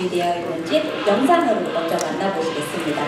준비되어 있는지 영상으로 먼저 만나보시겠습니다.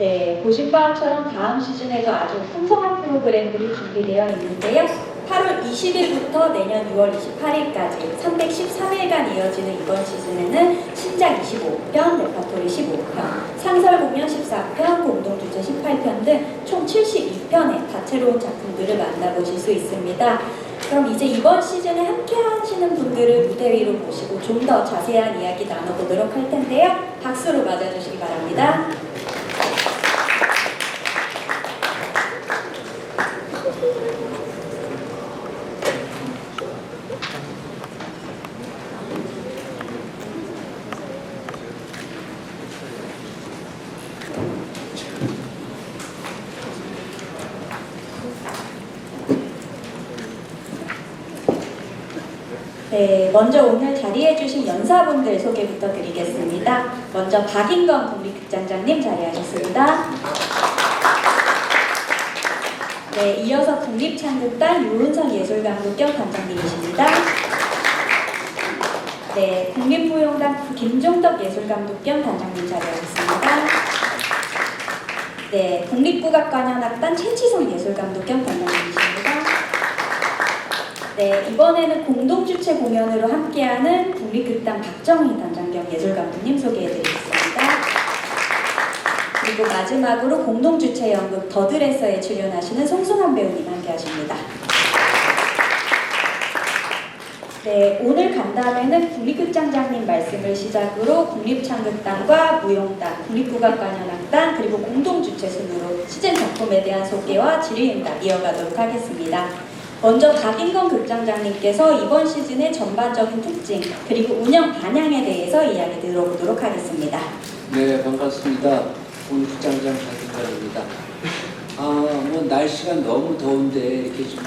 네, 보신 바처럼 다음 시즌에도 아주 풍성한 프로그램들이 준비되어 있는데요. 8월 20일부터 내년 6월 28일까지 313일간 이어지는 이번 시즌에는 신작 25편, 레파토리 15편, 상설 공연 14편, 공동주최 18편 등 총 72편의 다채로운 작품들을 만나보실 수 있습니다. 그럼 이제 이번 시즌에 함께 하시는 분들을 무대 위로 모시고 좀 더 자세한 이야기 나눠보도록 할 텐데요. 박수로 맞아주시기 바랍니다. 네, 먼저 오늘 자리해주신 연사분들 소개부터 드리겠습니다. 먼저 박인건 국립극장장님 자리하셨습니다. 네, 이어서 국립창극단 유은선 예술강국경 단장님이십니다. 네, 국립무용단 김종덕 예술감독 겸 단장님 자리하겠습니다. 네, 국립국악관현악단 최치성 예술감독 겸 단장님이십니다. 네, 이번에는 공동주최 공연으로 함께하는 국립극단 박정희 단장 겸 예술감독님 소개해드리겠습니다. 그리고 마지막으로 공동주최 연극 더드레서에 출연하시는 송승환 배우님 함께하십니다. 네, 오늘 간담회는 국립극장장님 말씀을 시작으로 국립창극단과 무용단, 국립국악관현악단 그리고 공동주최 순으로 시즌 작품에 대한 소개와 질의응답 이어가도록 하겠습니다. 먼저 박인건 극장장님께서 이번 시즌의 전반적인 특징 그리고 운영 방향에 대해서 이야기 들어보도록 하겠습니다. 네, 반갑습니다. 국장장 박인건입니다. 뭐 날씨가 너무 더운데 이렇게 좀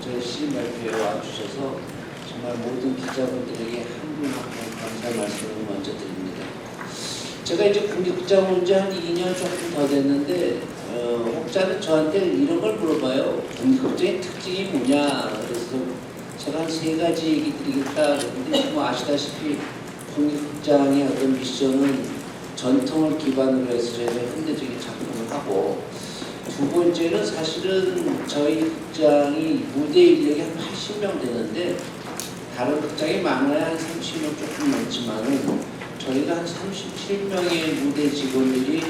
저희 시즌 발표에 와주셔서 정말 모든 기자분들에게 한 분 한 분 감사의 말씀을 먼저 드립니다. 제가 이제 국립극장 온 지 한 2년 조금 더 됐는데 혹자는 저한테 이런 걸 물어봐요. 국립극장의 특징이 뭐냐? 그래서 제가 한 3가지 얘기 드리겠다. 그런데 뭐 아시다시피 국립극장의 어떤 미션은 전통을 기반으로 해서 저희가 현대적인 작품을 하고, 두 번째는 사실은 저희 극장이 무대 인력이 한 80명 되는데 다른 극장이 많아야 한 30명 조금 넘지만은 저희가 한 37명의 무대 직원들이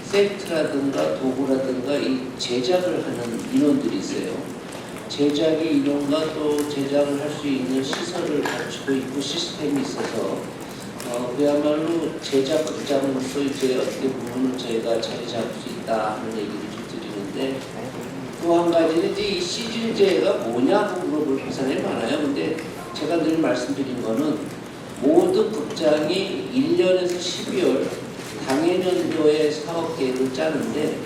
세트라든가 도구라든가 이 제작을 하는 인원들이 있어요. 제작의 인원과 또 제작을 할 수 있는 시설을 갖추고 있고 시스템이 있어서 그야말로 제작 극장으로서 이제 어떻게 보면 저희가 자리 잡을 수 있다 하는 얘기를 좀 드리는데, 또 한 가지는 이제 이 시즌제가 뭐냐고 물어볼 사람이 많아요. 근데 제가 늘 말씀드린 거는 모든 극장이 1년에서 12월 당해년도에 사업 계획을 짜는데,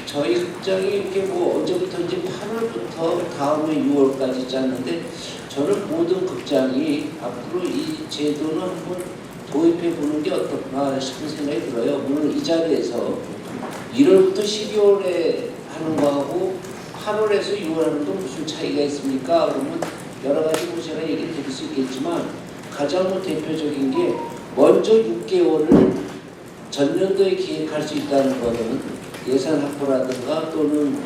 저희 극장이 이렇게 뭐 언제부터인지 8월부터 다음해 6월까지 짰는데, 저는 모든 극장이 앞으로 이 제도는 한번 도입해 보는 게 어떨까 싶은 생각이 들어요. 물론 이 자리에서 1월부터 12월에 하는 거하고 8월에서 6월 하는 건 무슨 차이가 있습니까? 그러면 여러 가지 뭐 제가 얘기 드릴 수 있겠지만, 가장 대표적인 게 먼저 6개월을 전년도에 기획할 수 있다는 것은 예산 확보라든가 또는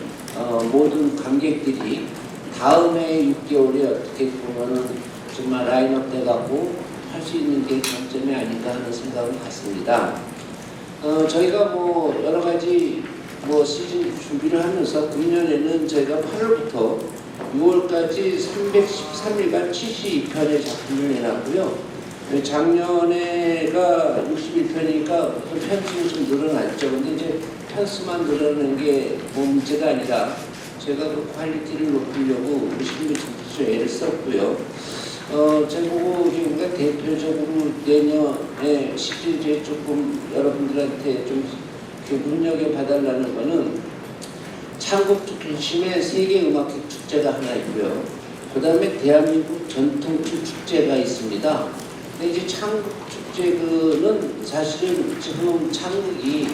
모든 관객들이 다음 해 6개월에 어떻게 보면은 정말 라인업 돼갖고 할 수 있는 게 장점이 아닌가 하는 생각을 갖습니다. 저희가 뭐 여러 가지 뭐 시즌 준비를 하면서 금년에는 저희가 8월부터 6월까지 313일간 72편의 작품을 내놨고요. 작년에가 61편이니까 편수는 좀 늘어났죠. 근데 이제 편수만 늘어나는 게 뭐 문제가 아니라 제가 그 퀄리티를 높이려고 열심히 좀 애를 썼고요. 제보고 우리가 대표적으로 내년에 시즌제 조금 여러분들한테 좀 눈여겨봐달라는 거는 창국 중심의 세계음악회 축제가 하나 있고요. 그 다음에 대한민국 전통춤 축제가 있습니다. 근데 이제 창국 축제는 사실은 지금 창국이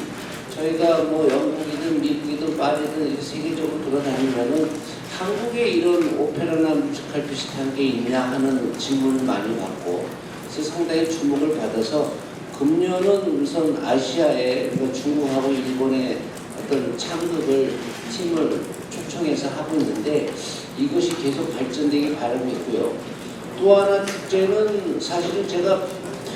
저희가 뭐 영국이든 미국이든 파리든 이렇게 세계적으로 돌아다니면은 한국에 이런 오페라나 뮤지컬 비슷한 게 있냐 하는 질문을 많이 받고, 그래서 상당히 주목을 받아서 금년은 우선 아시아에 중국하고 일본의 어떤 창극을 팀을 초청해서 하고 있는데 이것이 계속 발전되기 바람이고요. 또 하나 축제는 사실은 제가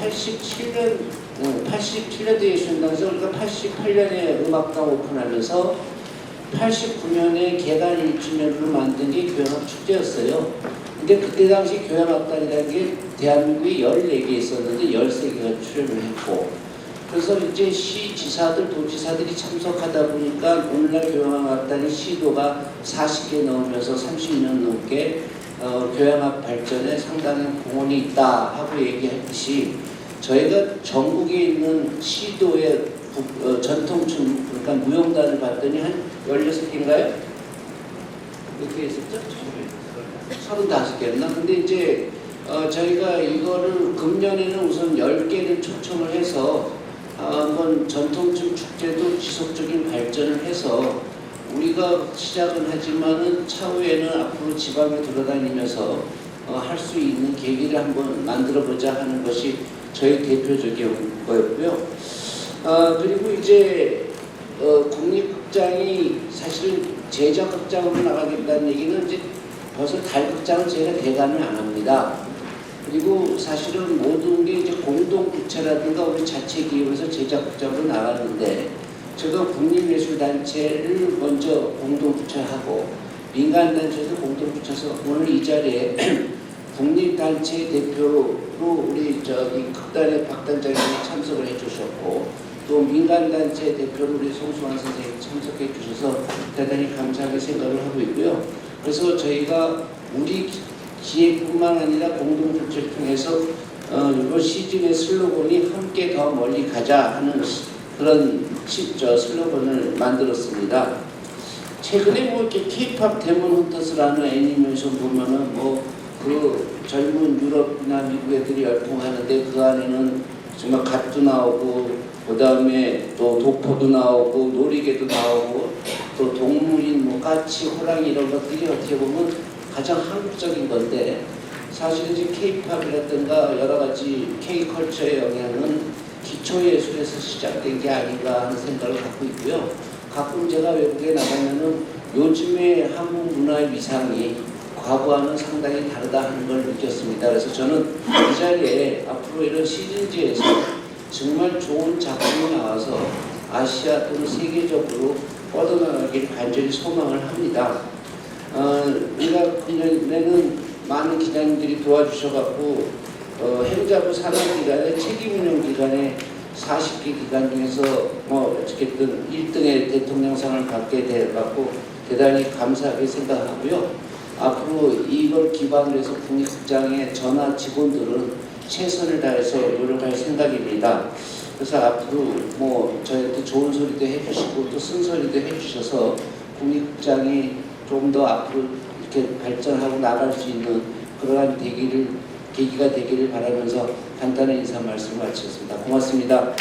87년도에 예술단에서 우리가 88년에 음악당 오픈하면서 89년에 개관 1주년으로 만든 게 교향악 축제였어요. 근데 그때 당시 교향악단이라는 게 대한민국에 14개 있었는데 13개가 출연을 했고, 그래서 이제 시지사들, 도지사들이 참석하다 보니까 오늘날 교향악단이 시도가 40개 넘으면서 30년 넘게 교향악 발전에 상당한 공헌이 있다 하고 얘기했듯이, 저희가 전국에 있는 시도의 전통춤, 그러니까 무용단을 봤더니 한 16개인가요? 이렇게 있었죠? 35개였나? 근데 이제 저희가 이거를 금년에는 우선 10개를 초청을 해서 한번 전통춤 축제도 지속적인 발전을 해서 우리가 시작은 하지만은 차후에는 앞으로 지방에 돌아다니면서 할 수 있는 계기를 한번 만들어보자 하는 것이 저희 대표적인 거였고요. 그리고 이제 국립극장이 사실은 제작극장으로 나가겠다는 얘기는 이제 벌써 달극장은 저희가 대관을 안 합니다. 그리고 사실은 모든 게 이제 공동부채라든가 우리 자체 기업에서 제작극장으로 나가는데 제가 국립예술단체를 먼저 공동부채하고 민간단체에서 공동부채해서 오늘 이 자리에 국립단체 대표로 우리 극단의 박 단장님이 참석을 해주셨고 또 민간단체 대표로 우리 송수환 선생님이 참석해 주셔서 대단히 감사하게 생각을 하고 있고요. 그래서 저희가 우리 기획뿐만 아니라 공동부채를 통해서 이번 시즌의 슬로건이 함께 더 멀리 가자 하는 그런 슬로건을 만들었습니다. 최근에 뭐 이렇게 K-팝 데몬 헌터스라는 애니메이션 보면은 뭐 그 젊은 유럽이나 미국 애들이 열풍하는데 그 안에는 정말 갓도 나오고 그 다음에 또 독포도 나오고 놀이개도 나오고 또 동물인 뭐 까치, 호랑이 이런 것들이 어떻게 보면 가장 한국적인 건데 사실 이제 K-팝이라든가 여러 가지 K-컬처의 영향은 기초예술에서 시작된 게 아닌가 하는 생각을 갖고 있고요. 가끔 제가 외국에 나가면은 요즘의 한국 문화의 위상이 과거와는 상당히 다르다 하는 걸 느꼈습니다. 그래서 저는 이 자리에 앞으로 이런 시즌지에서 정말 좋은 작품이 나와서 아시아 또는 세계적으로 뻗어나가길 간절히 소망을 합니다. 우리가 그전에는 많은 기자님들이 도와주셔갖고 행자부 산업기관의 책임운영기관의 40개 기관 중에서 뭐 어쨌든 1등의 대통령상을 받게 돼갖고 대단히 감사하게 생각하고요. 앞으로 이걸 기반으로 해서 국립극장의 전화 직원들은 최선을 다해서 노력할 생각입니다. 그래서 앞으로 뭐 저희한테 좋은 소리도 해주시고 또 쓴소리도 해주셔서 국립극장이 좀 더 앞으로 이렇게 발전하고 나갈 수 있는 그러한 계기가 되기를 바라면서 간단한 인사 말씀 마치겠습니다. 고맙습니다.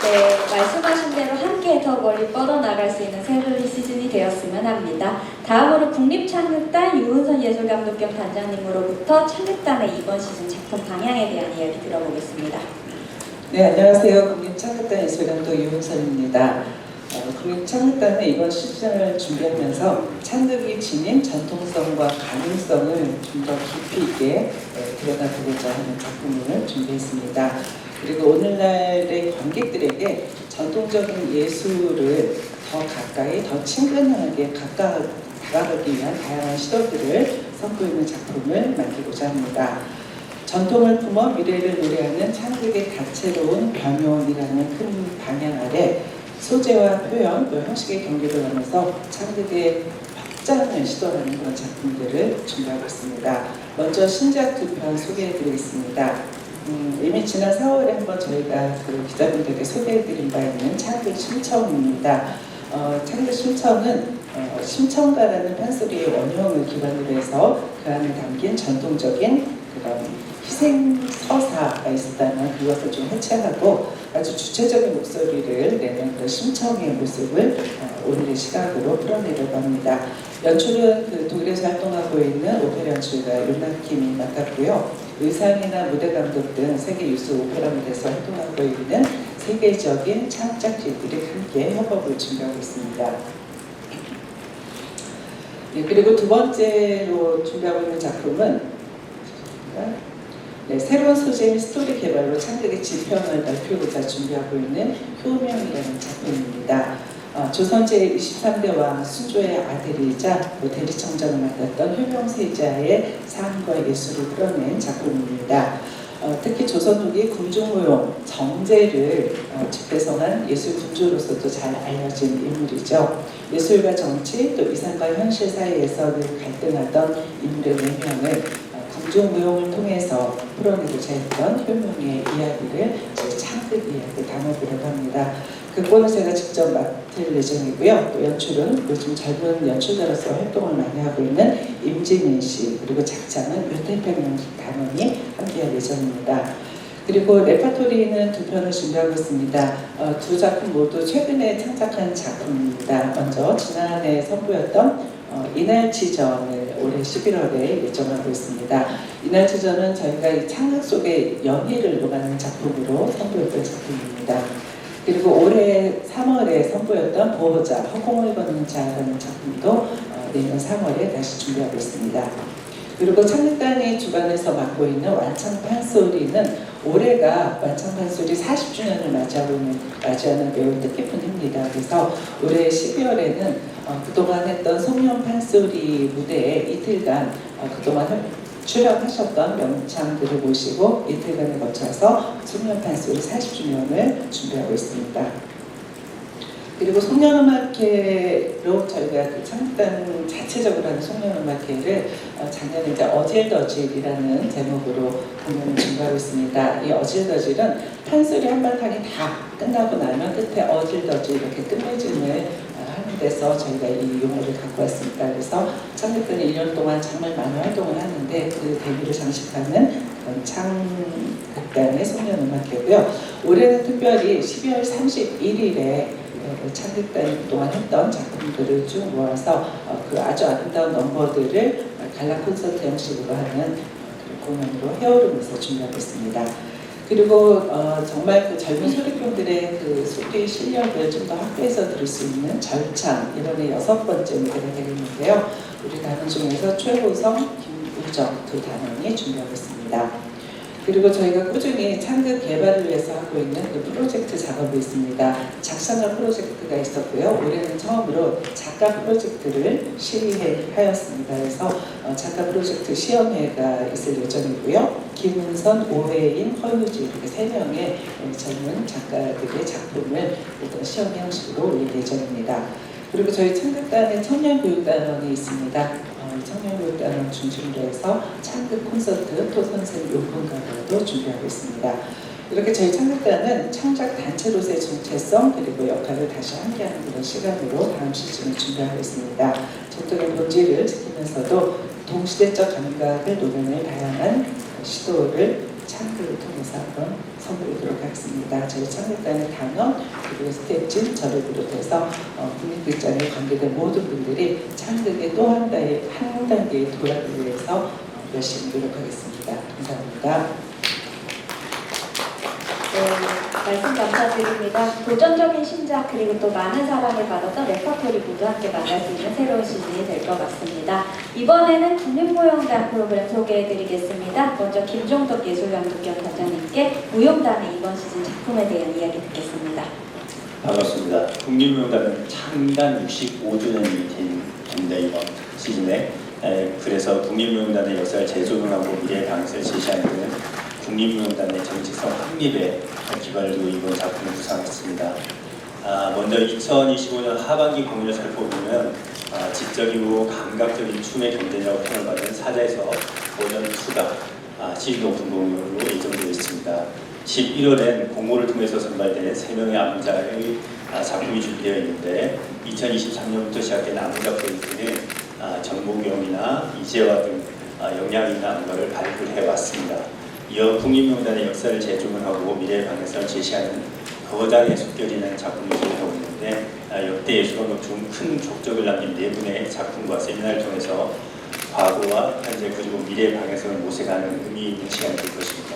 네, 말씀하신 대로 함께 더 멀리 뻗어나갈 수 있는 새로운 시즌이 되었으면 합니다. 다음으로 국립창극단 유은선 예술감독 겸 단장님으로부터 창극단의 이번 시즌 작품 방향에 대한 이야기 들어보겠습니다. 네, 안녕하세요. 국립창극단 예술감독 유은선입니다. 국립창극단은 이번 시즌을 준비하면서 창극이 지닌 전통성과 가능성을 좀 더 깊이 있게 들여다보고자 하는 작품을 준비했습니다. 그리고 오늘날의 관객들에게 전통적인 예술을 더 가까이, 더 친근하게 다가가기 위한 다양한 시도들을 선보이는 작품을 만들고자 합니다. 전통을 품어 미래를 노래하는 창극의 다채로운 변형이라는 큰 방향 아래 소재와 표현, 또 형식의 경계를 하면서 창극의 확장을 시도하는 그런 작품들을 준비하고 있습니다. 먼저 신작 두 편 소개해드리겠습니다. 이미 지난 4월에 한번 저희가 그 기자분들에게 소개해드린 바 있는 창극 심청입니다. 창극 심청은 심청가라는 판소리의 원형을 기반으로 해서 그 안에 담긴 전통적인 그런 희생서사가 있었다면 그것을 좀 해체하고 아주 주체적인 목소리를 내는 그 심청의 모습을 오늘의 시각으로 풀어내려고 합니다. 연출은 그 독일에서 활동하고 있는 오페라 연출가 요나킴이 맡았고요. 의상이나 무대 감독 등 세계 유수 오페라 무대에서 활동하고 있는 세계적인 창작자들이 함께 협업을 준비하고 있습니다. 네, 그리고 두 번째로 준비하고 있는 작품은 새로운 소재인 스토리 개발로 창극의 지평을 넓히고자 준비하고 있는 효명이라는 작품입니다. 조선 제23대 왕 순조의 아들이자 대리청장을 맡았던 효명세자의 삶과 예술을 풀어낸 작품입니다. 특히 조선 후기 궁중무용 정제를 집대성한 예술 군주로서도 잘 알려진 인물이죠. 예술과 정치 또 이상과 현실 사이에서 늘 갈등하던 인물의 내면을 궁중무용을 통해서 풀어내고자 했던 효명의 이야기를 창극 이야기에 담아보려고 합니다. 극본은 제가 직접 맡을 예정이고요. 또 연출은 요즘 젊은 연출자로서 활동을 많이 하고 있는 임진인 씨, 그리고 작자는 윤태평 단원이 함께할 예정입니다. 그리고 레파토리는 두 편을 준비하고 있습니다. 두 작품 모두 최근에 창작한 작품입니다. 먼저 지난해 선보였던 이날치전을 올해 11월에 예정하고 있습니다. 이날치전은 저희가 이 창극 속의 연희를 녹아낸 작품으로 선보였던 작품입니다. 그리고 올해 3월에 선보였던 보호자, 허공을 걷는 자라는 작품도 내년 3월에 다시 준비하고 있습니다. 그리고 창극단이 주관해서 맡고 있는 완창 판소리는 올해가 완창 판소리 40주년을 맞이하는 매우 뜻깊은 해입니다. 그래서 올해 12월에는 그동안 했던 송년 판소리 무대에 이틀간 그동안 출연하셨던 명창들을 모시고 이틀간에 거쳐서 송년 판소리 40주년을 준비하고 있습니다. 그리고 송년음악회로 저희가 그 창극단 자체적으로 하는 송년음악회를 작년에 이제 어질더질이라는 제목으로 공연을 준비하고 있습니다. 이 어질더질은 판소리 한바탕이 다 끝나고 나면 끝에 어질더질 이렇게 끝맺음을 하는 데서 저희가 이 용어를 갖고 왔습니다. 그래서 창극단이 1년 동안 정말 많은 활동을 하는데 그 대미를 장식하는 그런 창극단의 송년음악회고요. 올해는 특별히 12월 31일에 창극단이 그동안 했던 작품들을 쭉 모아서 그 아주 아름다운 넘버들을 갈라 콘서트 형식으로 하는 공연으로 헤어룸에서 준비하고 있습니다. 그리고 정말 그 젊은 소리꾼들의 그 소리 실력을 좀 더 확대해서 들을 수 있는 절창 1월의 6번째 무대가 되겠는데요. 우리 단원 중에서 최호성, 김우정 두 단원이 준비하고 있습니다. 그리고 저희가 꾸준히 창극 개발을 위해서 하고 있는 그 프로젝트 작업이 있습니다. 작사가 프로젝트가 있었고요. 올해는 처음으로 작가 프로젝트를 시행하였습니다. 그래서 작가 프로젝트 시험회가 있을 예정이고요. 김은선, 오혜인, 허유지 이렇게 3명의 젊은 작가들의 작품을 일단 시험회 형식으로 올릴 예정입니다. 그리고 저희 창극단에 청년교육단원이 있습니다. 청년교육단원 중심으로 해서 창극 콘서트 토선생 요풍가도 준비하고 있습니다. 이렇게 저희 창극단은 창작 단체로서의 정체성 그리고 역할을 다시 함께하는 그런 시간으로 다음 시즌을 준비하고 있습니다. 전통의 본질을 지키면서도 동시대적 감각을 녹여낼 다양한 시도를 창극을 통해서 한번 선보이도록 하겠습니다. 저희 창극단의 단원 그리고 스태프진 저를 비롯해서 국립극장에 관계된 모든 분들이 창극의 또 한 단계의 도약을 위해서 열심히 노력하겠습니다. 감사합니다. 네, 말씀 감사드립니다. 도전적인 신작 그리고 또 많은 사랑을 받았던 레퍼토리 모두 함께 만날 수 있는 새로운 시즌이 될 것 같습니다. 이번에는 국립무용단 프로그램 소개해드리겠습니다. 먼저 김종덕 예술감독위원 단장님께 무용단의 이번 시즌 작품에 대한 이야기 듣겠습니다. 반갑습니다. 국립무용단은 창단 65주년이 됩니다. 이번 시즌에. 그래서 국립무용단의 역사를 재조명하고 미래의 방향을 제시하는 데는 국립무용단의 정체성 확립에 기반을 두고 이번 작품을 구상했습니다. 먼저 2025년 하반기 공연을 살펴보면 지적이고 감각적인 춤의 경쟁력을 평을 받은 사자에서 버전 2가 시즌 오픈 공연으로 예정되어 있습니다. 11월엔 공모를 통해서 선발된 3명의 암자의 작품이 준비되어 있는데 2023년부터 시작된 암자 프로젝트는 정보경이나 이재화 등 역량 있는 암가를 발굴해 왔습니다. 이어 국립무용단의 역사를 재조명하고 미래의 방향성을 제시하는 거장에 섞여지는 작품을 기획하고 있는데 역대 예술감독 중 큰 족적을 남긴 4분의 작품과 세미나를 통해서 과거와 현재 그리고 미래의 방향성을 모색하는 의미 있는 시간이 될 것입니다.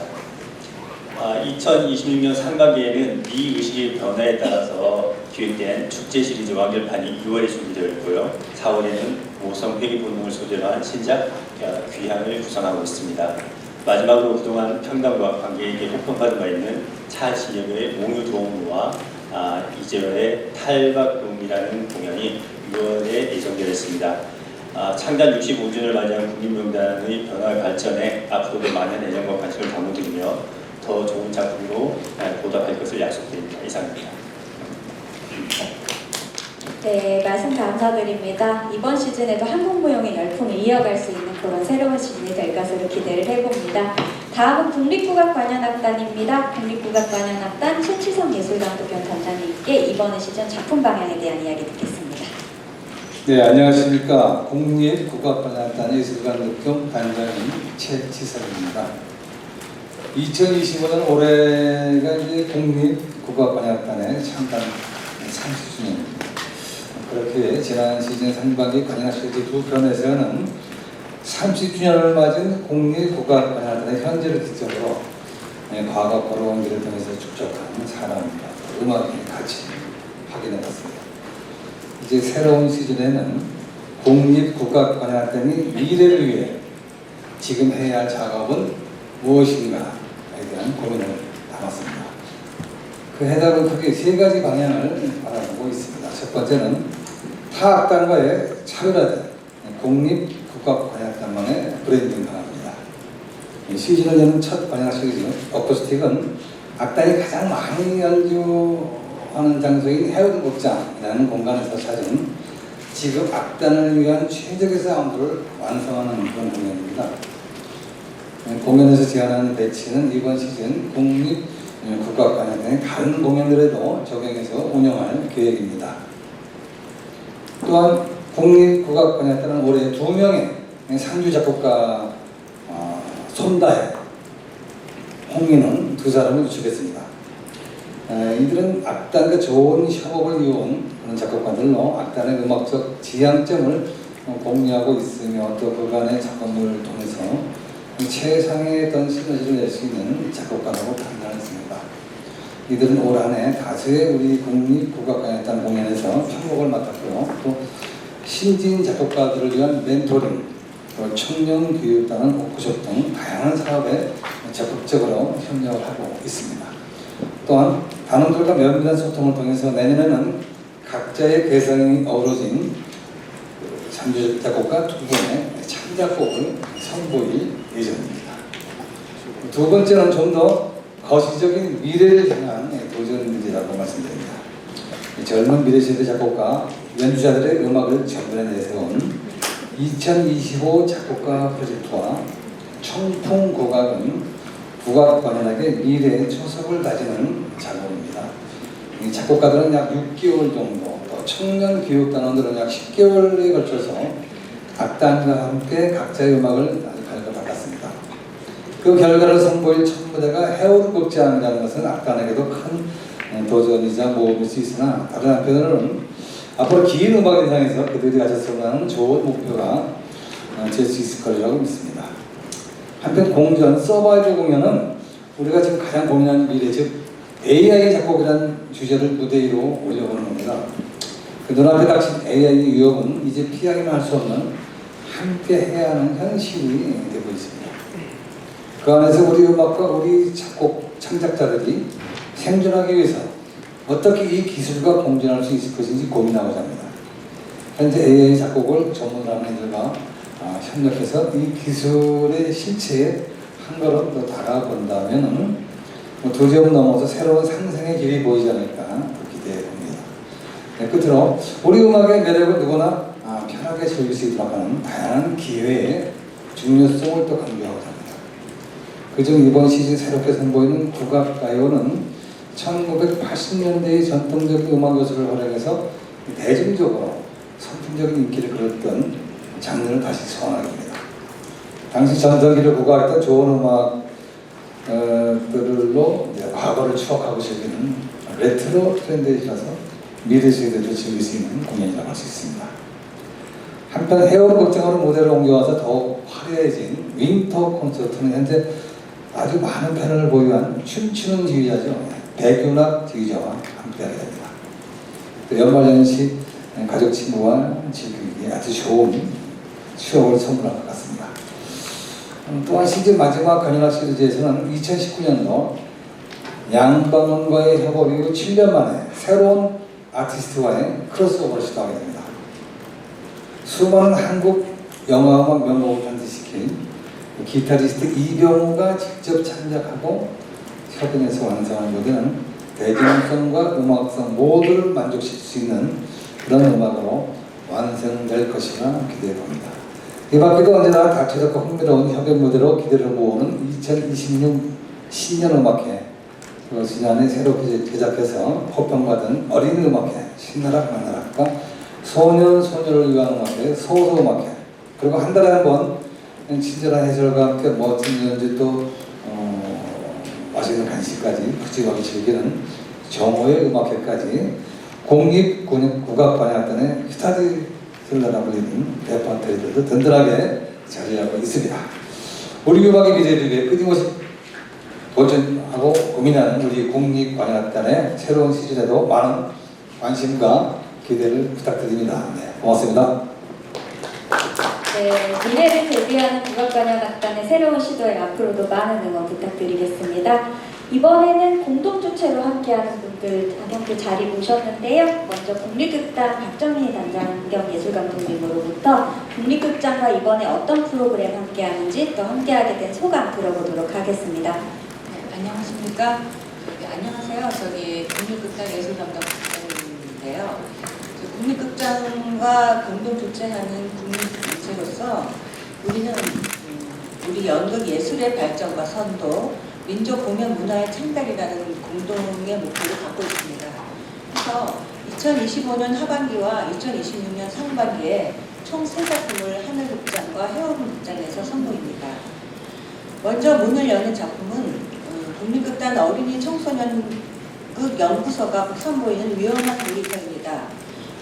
2026년 상반기에는 미의식의 변화에 따라서 기획된 축제 시리즈 완결판이 6월에 준비되어 있고요. 4월에는 모성 회귀 본능을 소재로 한 신작 귀향을 구성하고 있습니다. 마지막으로 그동안 평당과 관객에게 호평받은 바 있는 차실력의 몽유 드로우와 이재열의 탈박룸이라는 공연이 6월에 예정되어 있습니다. 창단 65주년을 맞이한 국립무용단의 변화 발전에 앞으로도 많은 애정과 관심을 담아드리며 더 좋은 작품으로 보답할 것을 약속드립니다. 이상입니다. 네, 말씀 감사드립니다. 이번 시즌에도 한국무용의 열풍을 이어갈 수 있는 그런 새로운 시즌이 될 것으로 기대를 해봅니다. 다음은 국립국악관현악단입니다. 국립국악관현악단 최치성 예술감독위원 단장님께 이번 시즌 작품 방향에 대한 이야기 듣겠습니다. 네, 안녕하십니까. 국립국악관현악단 예술감독경 단장인 최치성입니다. 2025년 올해가 이제 국립국악관현악단의 창단 30주년입니다. 그렇게 지난 시즌 상반기 관현악 시리즈 두 편에서는 30주년을 맞은 국립국악관악단의 현재를 기점으로 과거 걸어온 길을 통해서 축적한 사람과 음악의 가치 확인해봤습니다. 이제 새로운 시즌에는 국립국악관악단이 미래를 위해 지금 해야 할 작업은 무엇인가에 대한 고민을 담았습니다. 그 해답은 크게 세 가지 방향을 바라보고 있습니다. 첫 번째는 타 악단과의 차별화된 국립국악관악단만의 브랜딩 방안입니다. 시즌을 여는 첫 관악식이죠. 어쿠스틱은 악단이 가장 많이 연주하는 장소인 해오드 극장이라는 공간에서 찾은 지금 악단을 위한 최적의 사운드를 완성하는 그런 공연입니다. 공연에서 제안하는 배치는 이번 시즌 국립국악관악단의 다른 공연들에도 적용해서 운영할 계획입니다. 또한 국립국악관악단은 올해 2명의 상주 작곡가 손다혜, 홍민은 두 사람을 유치했습니다. 이들은 악단과 좋은 협업을 이룬 그런 작곡가들로 악단의 음악적 지향점을 공유하고 있으며 또 그간의 작업물을 통해서 최상의 어떤 시너지를 낼 수 있는 작곡가라고 판단했습니다. 이들은 올 한 해 다수의 우리 국립국악관악단 공연에서 편곡을 맡았고요. 또 신진 작곡가들을 위한 멘토링, 또 청년 교육단은 워크숍 등 다양한 사업에 적극적으로 협력을 하고 있습니다. 또한 단원들과 면밀한 소통을 통해서 내년에는 각자의 개성이 어우러진 상주 작곡가 2분의 창작곡을 선보일 예정입니다. 두 번째는 좀 더 거시적인 미래를 향한 도전이라고 말씀드립니다. 젊은 미래시대 작곡가, 연주자들의 음악을 전면에 내세운 2025 작곡가 프로젝트와 청풍국악은 국악관현악의 미래의 초석을 다지는 작업입니다. 이 작곡가들은 약 6개월 정도, 또 청년 교육단원들은 약 10개월에 걸쳐서 악단과 함께 각자의 음악을 발표받았습니다. 그 결과를 선보일 첫 무대가 해오드 극장이라는 것은 악단에게도 큰 도전이자 모험일 수 있으나 다른 한편으로는 앞으로 긴 음악 인상에서 그들이 가졌을 만한 좋은 목표가 될 수 있을 거라고 믿습니다. 한편 공전 서바이벌 공연은 우리가 지금 가장 고민하는 미래, 즉 AI 작곡이라는 주제를 무대 위로 올려보는 겁니다. 그 눈앞에 닥친 AI의 위협은 이제 피하기만 할 수 없는 함께 해야 하는 현실이 되고 있습니다. 그 안에서 우리 음악과 우리 작곡 창작자들이 생존하기 위해서 어떻게 이 기술과 공존할 수 있을 것인지 고민하고자 합니다. 현재 AI 작곡을 전문으로 하는 이들과 협력해서 이 기술의 실체에 한 걸음 더 다가본다면 두 점 넘어서 새로운 상생의 길이 보이지 않을까 기대해 봅니다. 네, 끝으로 우리 음악의 매력을 누구나 편하게 즐길 수 있도록 하는 다양한 기회의 중요성을 또 강조하고자 합니다. 그중 이번 시즌 새롭게 선보이는 국악가요는 1980년대의 전통적인 음악 요소를 활용해서 대중적으로 선풍적인 인기를 끌었던 장르를 다시 소환하게 됩니다. 당시 전성기를 구가했던 좋은 음악들로 과거를 추억하고 즐기는 레트로 트렌드이라서 미래 세대도 즐길 수 있는 공연이라고 할 수 있습니다. 한편 해오드 극장으로 무대를 옮겨와서 더욱 화려해진 윈터 콘서트는 현재 아주 많은 패널을 보유한 춤추는 지휘자죠. 백윤학 지휘자와 함께하게 됩니다. 연말연시 가족 친구와 즐기기에 아주 좋은 추억을 선물할 것 같습니다. 또한 시즌 마지막 관현악 시리즈에서는 2019년도 양방원과의 협업 이후 7년 만에 새로운 아티스트와의 크로스오버를 시도하게 됩니다. 수많은 한국 영화음악 명곡을 편집시킨 기타리스트 이병우가 직접 창작하고 협연해서 완성한 무대는 대중성과 음악성 모두를 만족시킬 수 있는 그런 음악으로 완성될 것이라 기대해 봅니다. 이 밖에도 언제나 다채롭고 흥미로운 협연 무대로 기대를 모으는 2026 신년 음악회, 그리고 지난해 새롭게 제작해서 호평받은 어린이 음악회, 신나락 만나락과 소년 소녀를 위한 음악회, 소소 음악회, 그리고 한 달에 한 번 친절한 해설과 함께 멋진 연주 또 맛있는 간식까지 푸짐하게 즐기는 정오의 음악회까지 국립국악관악단의 스타디슬러라 불리는 레퍼토리들도 든든하게 자리하고 있습니다. 우리 교박의 미래를 위해 끊임없이 도전하고 고민하는 우리 국립관현악단의 새로운 시즌에도 많은 관심과 기대를 부탁드립니다. 네, 고맙습니다. 네, 미래를 대비하는 국악관현악단의 새로운 시도에 앞으로도 많은 응원 부탁드리겠습니다. 이번에는 공동주최로 함께하는 분들 함께 자리 모셨는데요. 먼저 국립극단 박정희 단장 겸 예술감독님으로부터 국립극장과 이번에 어떤 프로그램 함께하는지 또 함께하게 된 소감 들어보도록 하겠습니다. 네, 안녕하십니까? 안녕하세요. 저기 국립극단 예술감독님인데요. 국립극장과 공동 주최하는 국립단체로서 우리는 우리 연극 예술의 발전과 선도, 민족 공연 문화의 창달이라는 공동의 목표를 갖고 있습니다. 그래서 2025년 하반기와 2026년 상반기에 총 3작품을 하늘극장과 해오름극장에서 선보입니다. 먼저 문을 여는 작품은 국립극단 어린이 청소년극 연구소가 선보이는 위험한 놀이터입니다.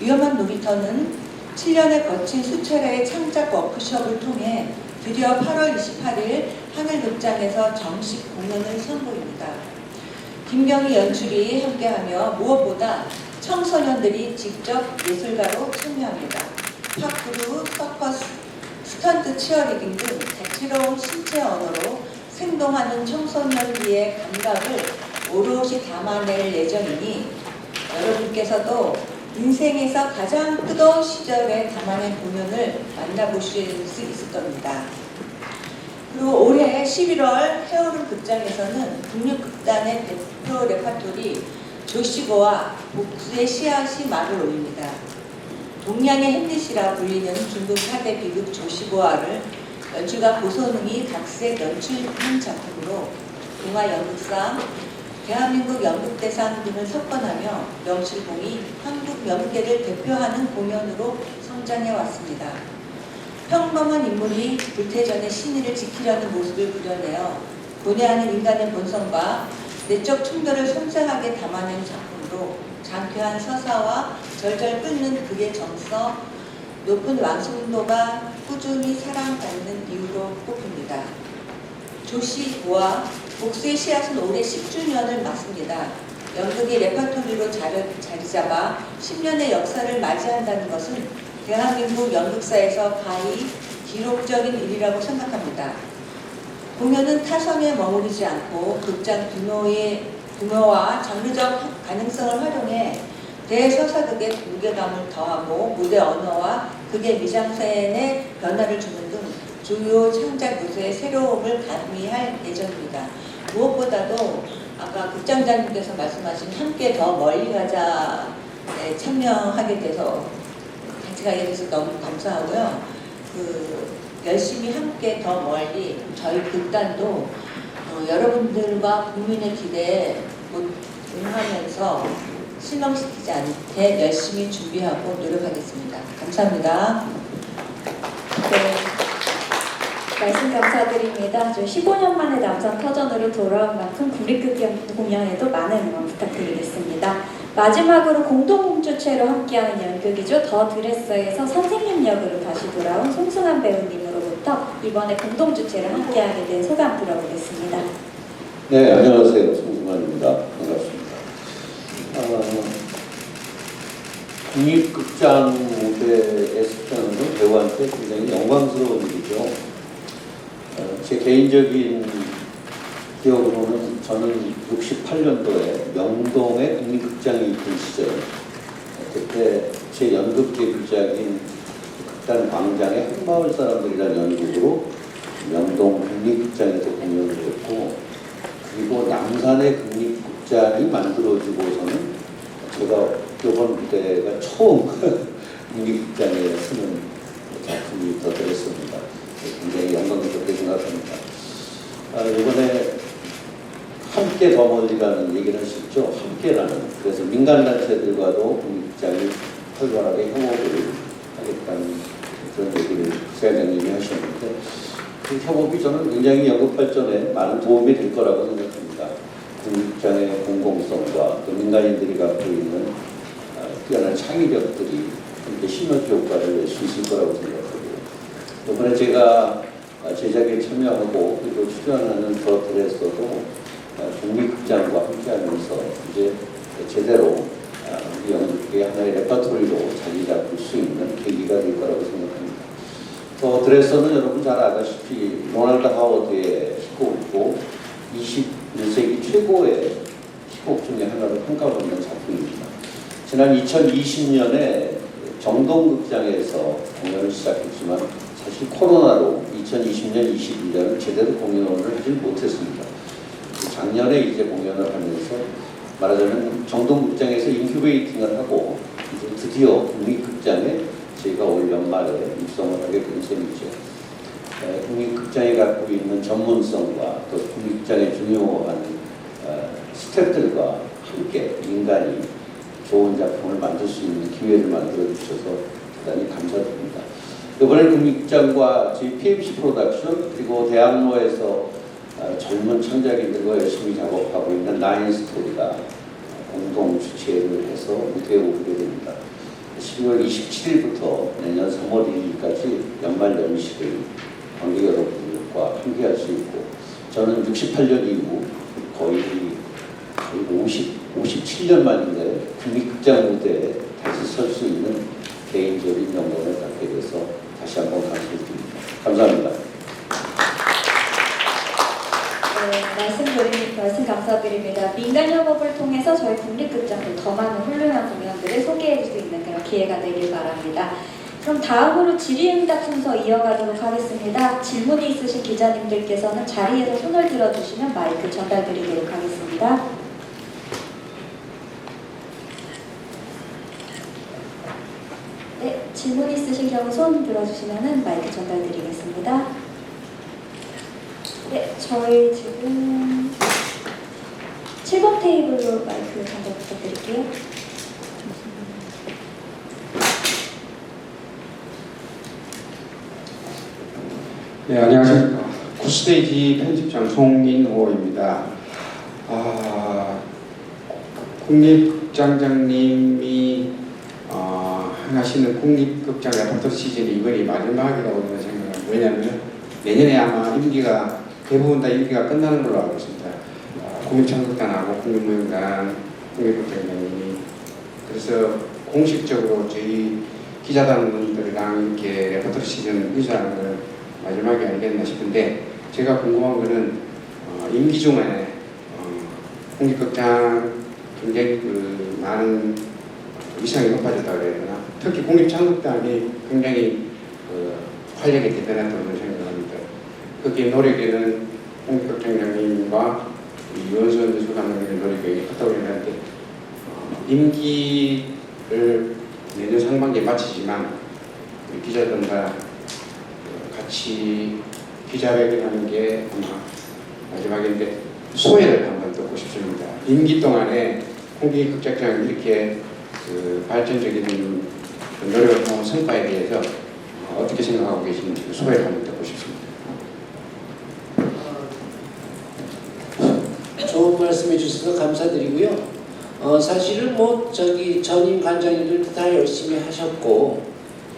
위험한 놀이터는 7년에 거친 수차례의 창작 워크숍을 통해 드디어 8월 28일 하늘극장에서 정식 공연을 선보입니다. 김경희 연출이 함께하며 무엇보다 청소년들이 직접 예술가로 참여합니다. 파크루, 서커스, 스턴트 치어리딩 등 다채로운 신체 언어로 생동하는 청소년기의 감각을 오롯이 담아낼 예정이니 여러분께서도 인생에서 가장 뜨거운 시절에 담아낸 공연을 만나보실 수 있을 겁니다. 그리고 올해 11월 해오름 극장에서는 국립극단의 대표 레파토리 조시고와 복수의 씨앗이 말을 올립니다. 동양의 햄릿이라 불리는 중국 4대 비극 조시고와를 연출가 고선웅이 각색 연출한 작품으로 동아 연극상, 대한민국 연극대상 등을 석권하며 명실공히 한국 연극계를 대표하는 공연으로 성장해 왔습니다. 평범한 인물이 불태전의 신의를 지키려는 모습을 그려내어 고뇌하는 인간의 본성과 내적 충돌을 섬세하게 담아낸 작품으로 장쾌한 서사와 절절 끓는 극의 정서, 높은 완성도가 꾸준히 사랑받는 이유로 꼽힙니다. 조시고와 복수의 씨앗은 올해 10주년을 맞습니다. 연극이 레퍼토리로 자리 잡아 10년의 역사를 맞이한다는 것은 대한민국 연극사에서 가히 기록적인 일이라고 생각합니다. 공연은 타성에 머무르지 않고 극장 규모와 장르적 가능성을 활용해 대서사극의 무게감을 더하고 무대 언어와 극의 미장센에 변화를 주는 등 주요 창작 요소의 새로움을 가미할 예정입니다. 무엇보다도 아까 극장장님께서 말씀하신 함께 더 멀리 가자에 참여하게 돼서 같이 가게 돼서 너무 감사하고요. 열심히 함께 더 멀리 저희 극단도 여러분들과 국민의 기대에 응하면서 실망시키지 않게 열심히 준비하고 노력하겠습니다. 감사합니다. 네, 말씀 감사드립니다. 15년 만에 남산 터전으로 돌아온 만큼 국립극장 공연에도 많은 응원 부탁드리겠습니다. 마지막으로 공동주최로 함께하는 연극이죠. 더 드레서에서 선생님 역으로 다시 돌아온 송승환 배우님으로부터 이번에 공동주최를 함께하게 된 소감 들어보겠습니다. 네, 안녕하세요. 송승환입니다. 반갑습니다. 국립극장 무대에 서는 건 배우한테 굉장히 영광스러운 일이죠. 제 개인적인 기억으로는 저는 68년도에 명동에 국립극장이 있던 시절, 그때 제 연극 데뷔작인 극단 광장의 한마을 사람들이라는 연극으로 명동 국립극장에서 공연을 했고, 그리고 남산의 국립극장이 만들어지고서는 제가 이번 무대가 처음 국립극장에 쓰는 작품이 더 되었습니다. 굉장히 영광스럽게 생각합니다. 이번에 함께 더 멀리 가는 얘기를 하셨죠. 함께라는. 그래서 민간단체들과도 국립극장이 활발하게 협업을 하겠다는 그런 얘기를 부사장님이 하셨는데, 그 협업이 저는 굉장히 연극 발전에 많은 도움이 될 거라고 생각합니다. 국립극장의 공공성과 또 민간인들이 갖고 있는 뛰어난 창의력들이 함께 시너지 효과를 낼 수 있을 거라고 생각하고, 이번에 제가 제작에 참여하고 그리고 출연하는 더 드레서도 국립극장과 함께하면서 이제 제대로 우리 연극의 하나의 레퍼토리로 자리 잡을 수 있는 계기가 될 거라고 생각합니다. 더 드레서는 여러분 잘 아다시피 로널드 하워드의 희곡이고 21세기 최고의 희곡 중에 하나로 평가받는 작품입니다. 지난 2020년에 정동극장에서 공연을 시작했지만 사실 코로나로 2020년, 21년을 제대로 공연을 하지 못했습니다. 작년에 이제 공연을 하면서 말하자면 정동극장에서 인큐베이팅을 하고 이제 드디어 국립극장에 저희가 올 연말에 입성을 하게 된 셈이죠. 국립극장이 갖고 있는 전문성과 또 국립극장의 중요한 스태프들과 함께 인간이 좋은 작품을 만들 수 있는 기회를 만들어 주셔서 대단히 감사드립니다. 이번에 국립극장과 저희 PMC 프로덕션 그리고 대학로에서 젊은 창작인들과 열심히 작업하고 있는 나인 스토리가 공동 주최를 해서 무대에 오게 됩니다. 12월 27일부터 내년 3월 1일까지 연말 연시를 관객 여러분들과 함께할 수 있고 저는 68년 이후 거의 57년 만인데 국립극장 무대에 다시 설 수 있는 개인적인 영광을 갖게 돼서 다시 한번 감사드립니다. 감사합니다. 네, 말씀 감사드립니다. 민간 영업을 통해서 저희 국립극장도 더 많은 훌륭한 공연들을 소개해 줄 수 있는 그런 기회가 되길 바랍니다. 그럼 다음으로 질의응답 순서 이어가도록 하겠습니다. 질문이 있으신 기자님들께서는 자리에서 손을 들어주시면 마이크 전달드리도록 하겠습니다. 네, 질문 있으신 경우 손 들어주시면 마이크 전달드리겠습니다. 네, 저희 지금 7번 테이블로 마이크 전달 부탁드릴게요. 네, 안녕하십니까. 구스테이지 편집장 송인호입니다. 국립극장장님이 하시는 국립극장 레퍼토리 시즌이 이번이 마지막이라고 저는 생각합니다. 왜냐하면 내년에 아마 임기가 대부분 다 임기가 끝나는 걸로 알고 있습니다. 국립창극단하고 국립무용단, 국립극장장님이 그래서 공식적으로 저희 기자단분들이랑 이렇게 레퍼토리 시즌 유지하는 걸 마지막이 아니겠나 싶은데 제가 궁금한 거는 임기 중에 국립극장 굉장히 많은 위상이 높아졌다고 해야 되나 특히 국립창극단이 굉장히 활력이 대단하다고 생각합니다. 거기에 노력에는 국립극장장님과 유원수원 대수감독님의 노력이 컸다고 생각하는데 임기를 내년 상반기에 마치지만 기자들과 같이 기자회견하는 게 아마 마지막인데 소회를 한번 듣고 싶습니다. 임기 동안에 국립극장장이 이렇게 발전적인 노력을 해온 성과에 대해서 어떻게 생각하고 계시는지 소회를 한번 듣고 싶습니다. 좋은 말씀해 주셔서 감사드리고요. 사실은 전임 관장님들도 다 열심히 하셨고,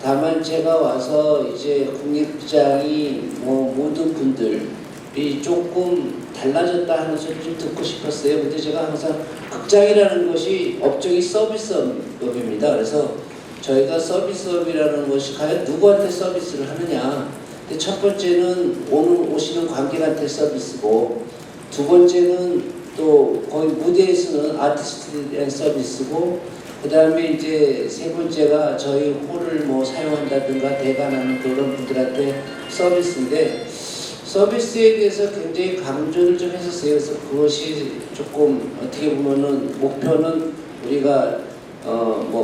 다만 제가 와서 이제 국립극장이 모든 분들이 조금 달라졌다 하는 소리 좀 듣고 싶었어요. 근데 제가 항상 극장이라는 것이 업종이 서비스업입니다. 그래서 저희가 서비스업이라는 것이 과연 누구한테 서비스를 하느냐. 근데 첫 번째는 오시는 관객한테 서비스고, 두 번째는 또 거의 무대에서는 아티스트에 대한 서비스고, 그 다음에 이제 세 번째가 저희 홀을 사용한다든가 대관하는 그런 분들한테 서비스인데, 서비스에 대해서 굉장히 강조를 좀 했었어요. 그래서 그것이 조금 어떻게 보면은 목표는 우리가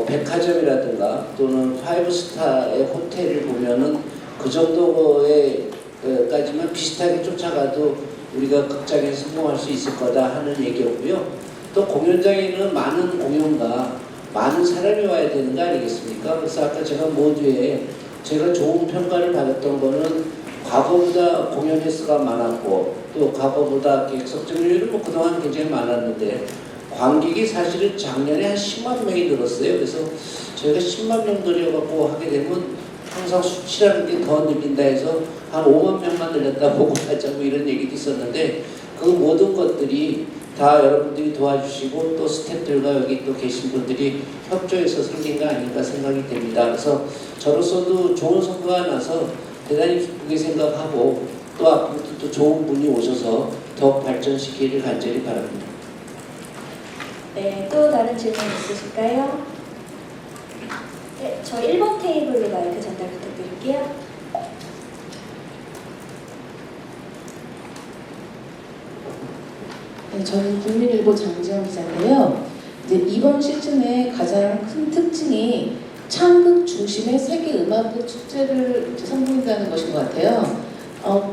백화점이라든가 또는 5스타의 호텔을 보면은 그 정도에까지만 비슷하게 쫓아가도 우리가 극장에서 성공할 수 있을 거다 하는 얘기였고요. 또 공연장에는 많은 공연가, 많은 사람이 와야 되는 거 아니겠습니까? 그래서 아까 제가 모두에 제가 좋은 평가를 받았던 거는 과거보다 공연 횟수가 많았고, 또 과거보다 객석 증률이 그동안 굉장히 많았는데, 관객이 사실은 작년에 한 10만 명이 늘었어요. 그래서 저희가 10만 명 늘려갖고 하게 되면 항상 수치라는 게 더 늘린다 해서 한 5만 명만 늘렸다 보고 하자 뭐 이런 얘기도 있었는데 그 모든 것들이 다 여러분들이 도와주시고 또 스태프들과 여기 또 계신 분들이 협조해서 생긴 거 아닌가 생각이 됩니다. 그래서 저로서도 좋은 성과가 나서 대단히 기쁘게 생각하고 또 앞으로도 또 좋은 분이 오셔서 더 발전시키기를 간절히 바랍니다. 네, 또 다른 질문 있으실까요? 네, 저 1번 테이블로 마이크 전달 부탁드릴게요. 네, 저는 국민일보 장지영 기자인데요. 이제 이번 시즌의 가장 큰 특징이 창극 중심의 세계 음악극 축제를 이제 선보인다는 것인 것 같아요.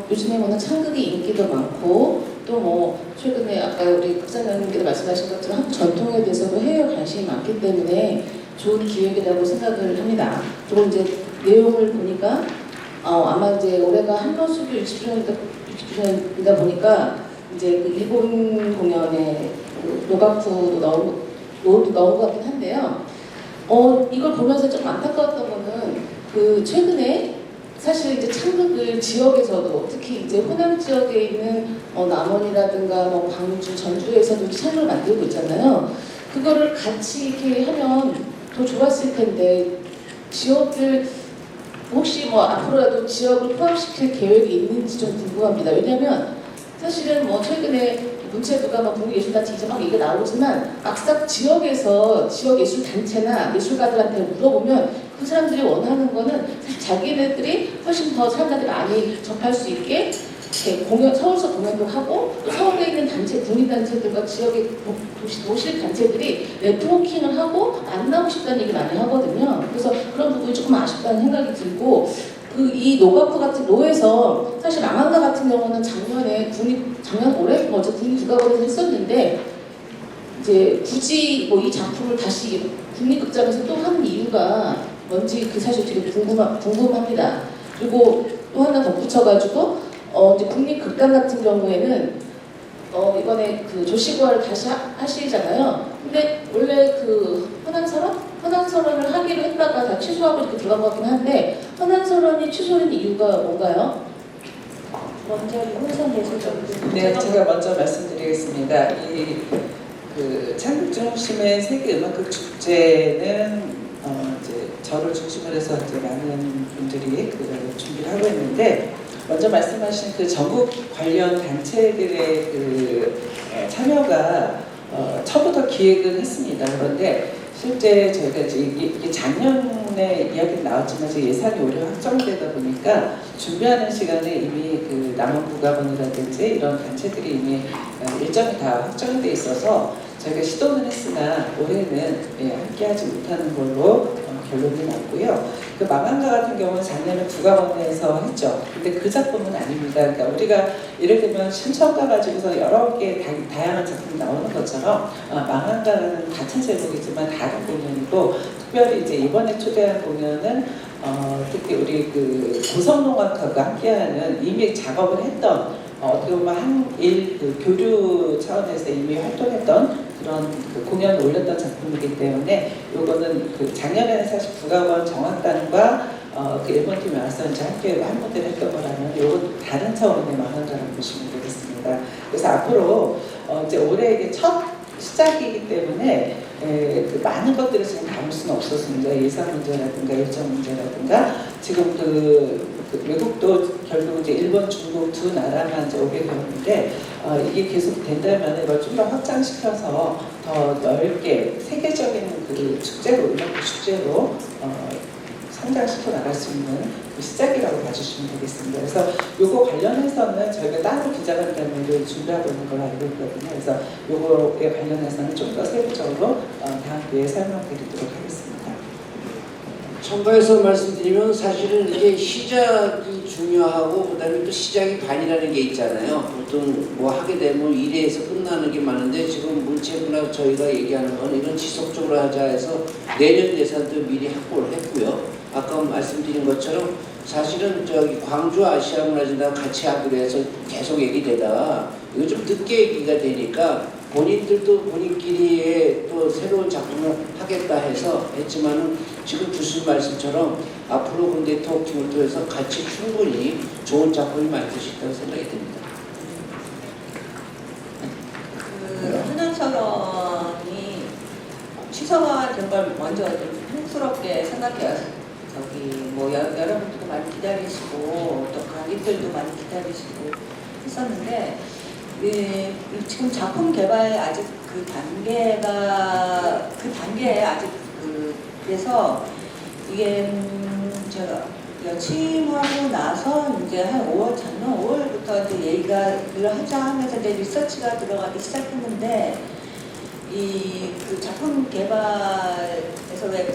요즘에 보면 창극이 인기도 많고 또 뭐 최근에 아까 우리 국장님께서 말씀하신 것처럼 한국 전통에 대해서도 해외 관심이 많기 때문에 좋은 기획이라고 생각을 합니다. 그리고 이제 내용을 보니까 아마 이제 올해가 한번수교 60주년이다 보니까 이제 그 일본 공연에 노가쿠도 넣은 것 같긴 한데요. 이걸 보면서 좀 안타까웠던 거는 그 최근에 사실 이제 창극을 지역에서도 특히 이제 호남 지역에 있는 남원이라든가 뭐 광주, 전주에서도 창극을 만들고 있잖아요. 그거를 같이 이렇게 하면 더 좋았을 텐데 지역들 혹시 뭐 앞으로라도 지역을 포함시킬 계획이 있는지 좀 궁금합니다. 왜냐하면 사실은 뭐 최근에 문체부가 뭐 국립예술단체 이제 막 얘기가 나오지만 막상 지역에서 지역 예술단체나 예술가들한테 물어보면 그 사람들이 원하는 거는 사실 자기네들이 훨씬 더 사람들이 많이 접할 수 있게 이렇게 서울서 공연도 하고 또 서울에 있는 단체, 국립단체들과 지역의 도시 단체들이 네트워킹을 하고 만나고 싶다는 얘기 많이 하거든요. 그래서 그런 부분이 조금 아쉽다는 생각이 들고 이 노가쿠 같은 노에서 사실 망한가 같은 경우는 작년 올해 어제 국립국악원에서 했었는데 이제 굳이 뭐 이 작품을 다시 국립극장에서 또 하는 이유가 뭔지 그 사실 되게 궁금합니다. 그리고 또 하나 덧붙여가지고 이제 국립극단 같은 경우에는 이번에 그 조시구화를 다시 하시잖아요. 근데 원래 그 헌안설원을 하기로 했다가 다 취소하고 이렇게 들어간 것 같긴 한데 헌안설원이 취소된 이유가 뭔가요? 먼저 윤선 예술가님. 네, 제가 먼저 말씀드리겠습니다. 그 창극 중심의 세계 음악극 축제는 이제 저를 중심으로 해서 이제 많은 분들이 그걸 준비를 하고 있는데 먼저 말씀하신 그 전국 관련 단체들의 그 참여가 처음부터 기획을 했습니다. 그런데 실제 저희가 이게 작년에 이야기는 나왔지만 이제 예산이 올해 확정되다 보니까 준비하는 시간에 이미 그 남원국악원이라든지 이런 단체들이 이미 일정이 다 확정이 돼 있어서 저희가 시도는 했으나 올해는 함께하지 못하는 걸로 결론이 났고요. 그 망한가 같은 경우는 작년에 국악원에서 했죠. 근데 그 작품은 아닙니다. 그러니까 우리가 예를 들면 신청가 가지고서 여러 개 다양한 작품이 나오는 것처럼 망한가는 같은 제목이지만 다른 공연이고 특별히 이제 이번에 초대한 공연은 특히 우리 그 고성농악하고 함께하는 이미 작업을 했던 어떻게 보면 한일 그 교류 차원에서 이미 활동했던 그런 그 공연을 올렸던 작품이기 때문에 요거는 그 작년에는 사실 국악원 정악단과 그 일본 팀이 와서 이제 함께 한 무대를 했던 거라면 요건 다른 차원의 망한가라고 보시면 되겠습니다. 그래서 앞으로 이제 올해 이게 첫 시작이기 때문에 그 많은 것들을 지금 담을 수는 없었습니다. 예산 문제라든가 일정 문제라든가 지금 그 외국도 결국 이제 일본, 중국 두 나라만 이제 오게 되었는데 이게 계속 된다면 이걸 좀 더 확장시켜서 더 넓게 세계적인 그 축제로 음악 축제로 성장시켜 나갈 수 있는 그 시작이라고 봐주시면 되겠습니다. 그래서 요거 관련해서는 저희가 따로 기자간담회를 준비하고 있는 걸로 알고 있거든요. 그래서 요거에 관련해서는 좀 더 세부적으로 다음 기회에 설명드리도록 하겠습니다. 첨가해서 말씀드리면 사실은 이게 시작이 중요하고 그다음에 또 시작이 반이라는 게 있잖아요. 보통 뭐 하게 되면 1회에서 끝나는 게 많은데 지금 문체부나 저희가 얘기하는 건 이런 지속적으로 하자 해서 내년 예산도 미리 확보를 했고요. 아까 말씀드린 것처럼 사실은 저기 광주 아시아문화재단 같이 하기로 해서 계속 얘기되다가 이거 좀 늦게 얘기가 되니까 본인들도 본인끼리의 또 새로운 작품을 하겠다 해서 했지만은 지금 교수님 말씀처럼 앞으로 그 네트워킹을 통해서 같이 충분히 좋은 작품을 만들 수 있다고 생각이 듭니다. 한한철원이 취소가 된 걸 먼저 좀 흥스럽게 생각해요. 여러분들도 많이 기다리시고 또 관객들도 많이 기다리시고 했었는데 지금 작품 개발 아직 그 단계에 아직 그래서 이게 제가 여침하고 나서 이제 한 작년 5월부터 이제 얘기를 하자 하면서 이제 리서치가 들어가기 시작했는데 그 작품 개발에서 왜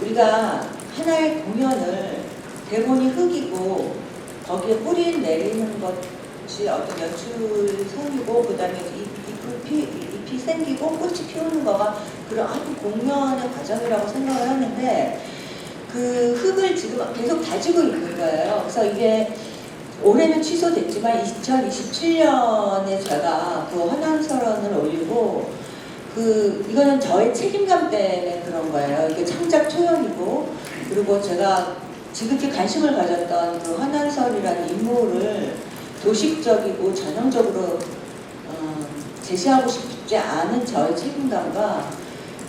우리가 하나의 공연을 대본이 흙이고 거기에 뿌리 내리는 것이 어떤 연출선이고 그다음에 잎이 생기고 꽃이 피우는 거가 그런 아주 공연의 과정이라고 생각을 하는데 그 흙을 지금 계속 다지고 있는 거예요. 그래서 이게 올해는 취소됐지만 2027년에 제가 그 한한설원을 올리고 이거는 저의 책임감 때문에 그런 거예요. 이게 창작 초연이고 그리고 제가 지극히 관심을 가졌던 그 한한설이라는 인물을 도식적이고 전형적으로 제시하고 싶지 않은 저의 책임감과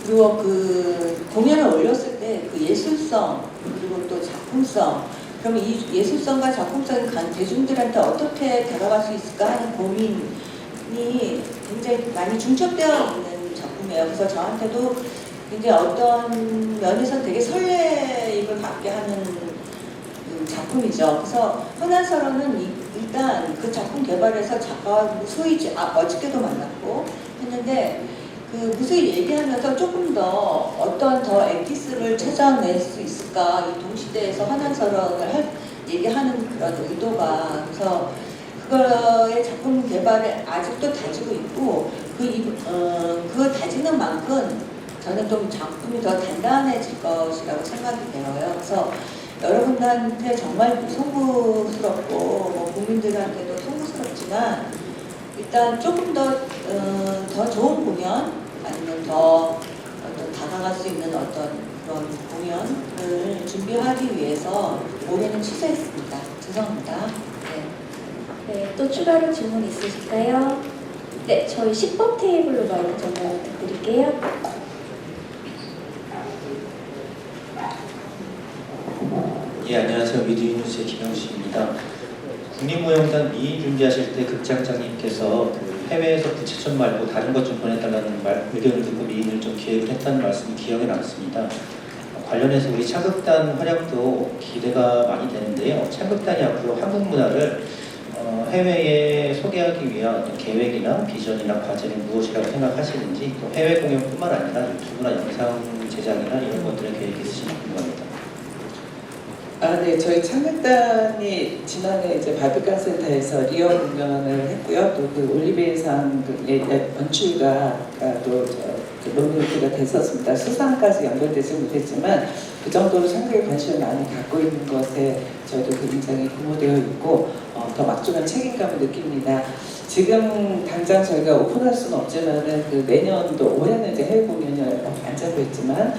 그리고 그 공연을 올렸을 때 그 예술성 그리고 또 작품성 그러면 이 예술성과 작품성이 대중들한테 어떻게 다가갈 수 있을까 하는 고민이 굉장히 많이 중첩되어 있는 작품이에요. 그래서 저한테도 굉장히 어떤 면에서 되게 설레임을 갖게 하는 작품이죠. 그래서 한한설원은 일단 그 작품 개발에서 작가와 무수히 어저께도 만났고 했는데 그 무수히 얘기하면서 조금 더 어떤 더 엑기스를 찾아낼 수 있을까 이 동시대에서 한한설원을 얘기하는 그런 의도가 그래서 그거의 작품 개발을 아직도 다지고 있고 그거 다지는 만큼 저는 좀 작품이 더 단단해질 것이라고 생각이 돼요. 그래서 여러분들한테 정말 송구스럽고 국민들한테도 송구스럽지만 일단 조금 더 좋은 공연 아니면 더 다가갈 수 있는 어떤 그런 공연을 준비하기 위해서 올해는 취소했습니다. 죄송합니다. 네, 또 추가로 질문 있으실까요? 네, 저희 10번 테이블로 마이크 전달 부탁드릴게요. 예, 안녕하세요. 미디어뉴스의 김영수입니다. 국립무용단 미인 준비하실 때 극장장님께서 해외에서 부채점 말고 다른 것 좀 보내달라는 의견을 듣고 미인을 좀 기획을 했다는 말씀이 기억에 남습니다. 관련해서 우리 창극단 활약도 기대가 많이 되는데요. 창극단이 앞으로 한국 문화를 해외에 소개하기 위한 어떤 계획이나 비전이나 과제는 무엇이라고 생각하시는지 또 해외 공연뿐만 아니라 유튜브나 영상 제작이나 이런 것들에 계획이 있으신지 궁금합니다. 네, 저희 창극단이 지난해 이제 바비칸 센터에서 리어 공연을 했고요. 또 그 올리비에상 연출가 또 노미노트가 됐었습니다. 수상까지 연결되지 못했지만 그 정도로 창극에 관심을 많이 갖고 있는 것에 저희도 굉장히 고무되어 있고 더 막중한 책임감을 느낍니다. 지금 당장 저희가 오픈할 수는 없지만은 그 내년도 올해는 이제 해외 공연을 안 잡고 있지만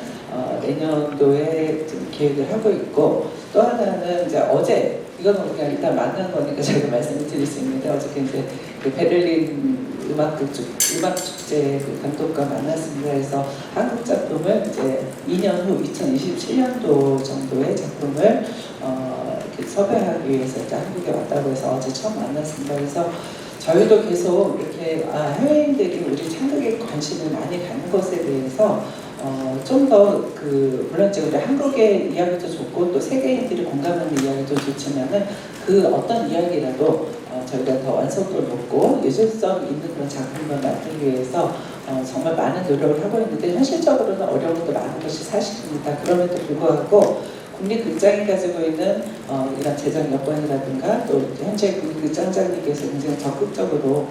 내년도에 지금 계획을 하고 있고 또 하나는 이제 어제 이거는 그냥 일단 만난 거니까 제가 말씀을 드릴 수 있는데 어저께 이제 그 베를린 음악축제 그 감독과 만났습니다. 그래서 한국 작품을 이제 2년 후 2027년도 정도의 작품을 이렇게 섭외하기 위해서 이제 한국에 왔다고 해서 어제 처음 만났습니다. 그래서 저희도 계속 이렇게 해외인들이 우리 창극에 관심을 많이 갖는 것에 대해서 좀 더 물론 이제 우리 한국의 이야기도 좋고 또 세계인들이 공감하는 이야기도 좋지만은 그 어떤 이야기라도 저희가 더 완성도를 높고 예술성 있는 그런 작품을 만들기 위해서 정말 많은 노력을 하고 있는데 현실적으로는 어려운 것도 많은 것이 사실입니다. 그럼에도 불구하고 국립극장이 가지고 있는 이런 재정 여건이라든가 또 현재 국립극장장님께서 굉장히 적극적으로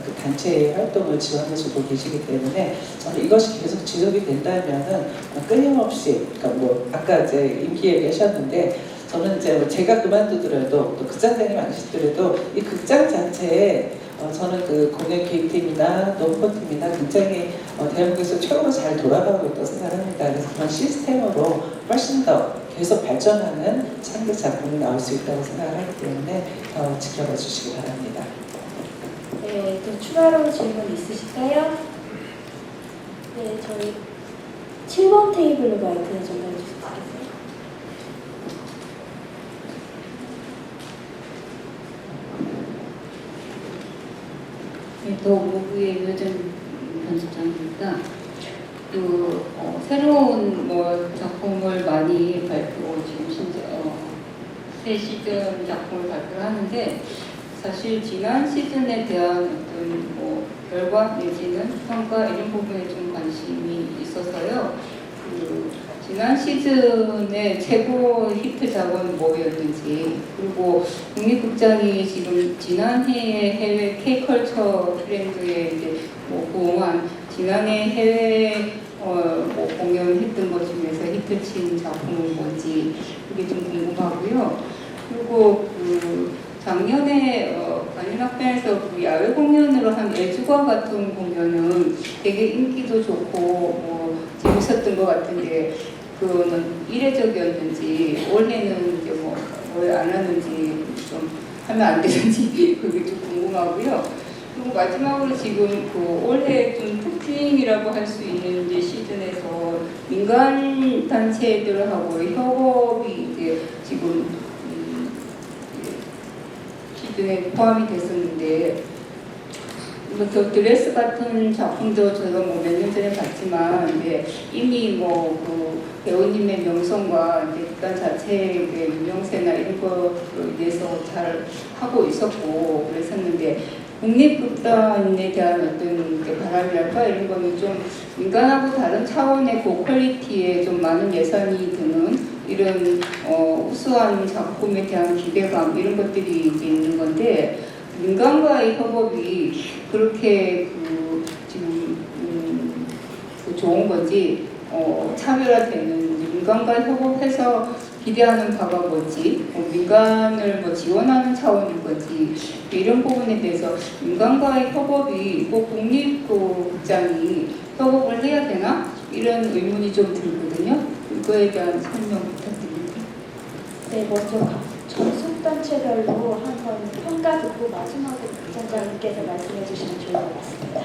그 단체의 활동을 지원해주고 계시기 때문에 저는 이것이 계속 지속이 된다면은 끊임없이 그러니까 아까 이제 임기 얘기하셨는데 저는 이제 제가 그만두더라도 또 극장장님 안 계시더라도 이 극장 자체에 저는 그 공연 기획팀이나 또 홍보팀이나 굉장히 대한민국에서 최고로 잘 돌아가고 있다고 생각합니다. 그래서 그런 시스템으로 훨씬 더 계속 발전하는 창작 작품이 나올 수 있다고 생각하기 때문에 더 지켜봐 주시기 바랍니다. 네, 또 추가로 질문 있으실까요? 네, 저희 7번 테이블로 마이크 전달해 주시겠어요? 더 모브의 요즘 편집장입니다. 새로운 작품을 많이 지금 새 시즌 작품을 발표하는데 사실 지난 시즌에 대한 어떤 결과 내지는 평가 이런 부분에 좀 관심이 있어서요. 지난 시즌의 최고 히트작은 뭐였는지, 그리고 국립극장이 지금 지난해의 해외 K컬처 트렌드에 이제 부응한 지난해 해외 공연했던 것 중에서 히트친 작품은 뭔지 그게 좀 궁금하고요. 그리고 작년에 관현악단에서 야외 공연으로 한 애주가 같은 공연은 되게 인기도 좋고 재밌었던 것 같은데 그거는 이례적이었는지 올해는 이제 뭘 안 하는지 좀 하면 안 되는지 그게 좀 궁금하고요. 그리고 마지막으로 지금 올해 좀 특징이라고 할 수 있는 이제 시즌에서 민간 단체들하고 협업이 이제 지금 시즌에 포함이 됐었는데 그 드레스 같은 작품도 제가 몇 년 전에 봤지만 이제 이미 그 배우님의 명성과 이제 극단 자체의 유명세나 이런 거에 대해서 잘 하고 있었고 그랬었는데 국립극단에 대한 어떤 바람이랄까 이런 거는 좀 민간하고 다른 차원의 고퀄리티에 좀 많은 예산이 드는 이런 우수한 작품에 대한 기대감 이런 것들이 이제 있는 건데 민간과의 협업이 그렇게 지금 좋은 건지 차별화되는 민간과 협업해서 기대하는 바가 뭔지 민간을 지원하는 차원인 건지 이런 부분에 대해서 민간과의 협업이 꼭 국립극장이 협업을 해야 되나 이런 의문이 좀 들거든요. 이거에 대한 설명 부탁드립니다. 네, 먼저 각 전속단체별로 한번 평가 듣고 마지막으로 국장님께서 말씀해 주시면 좋을 것 같습니다.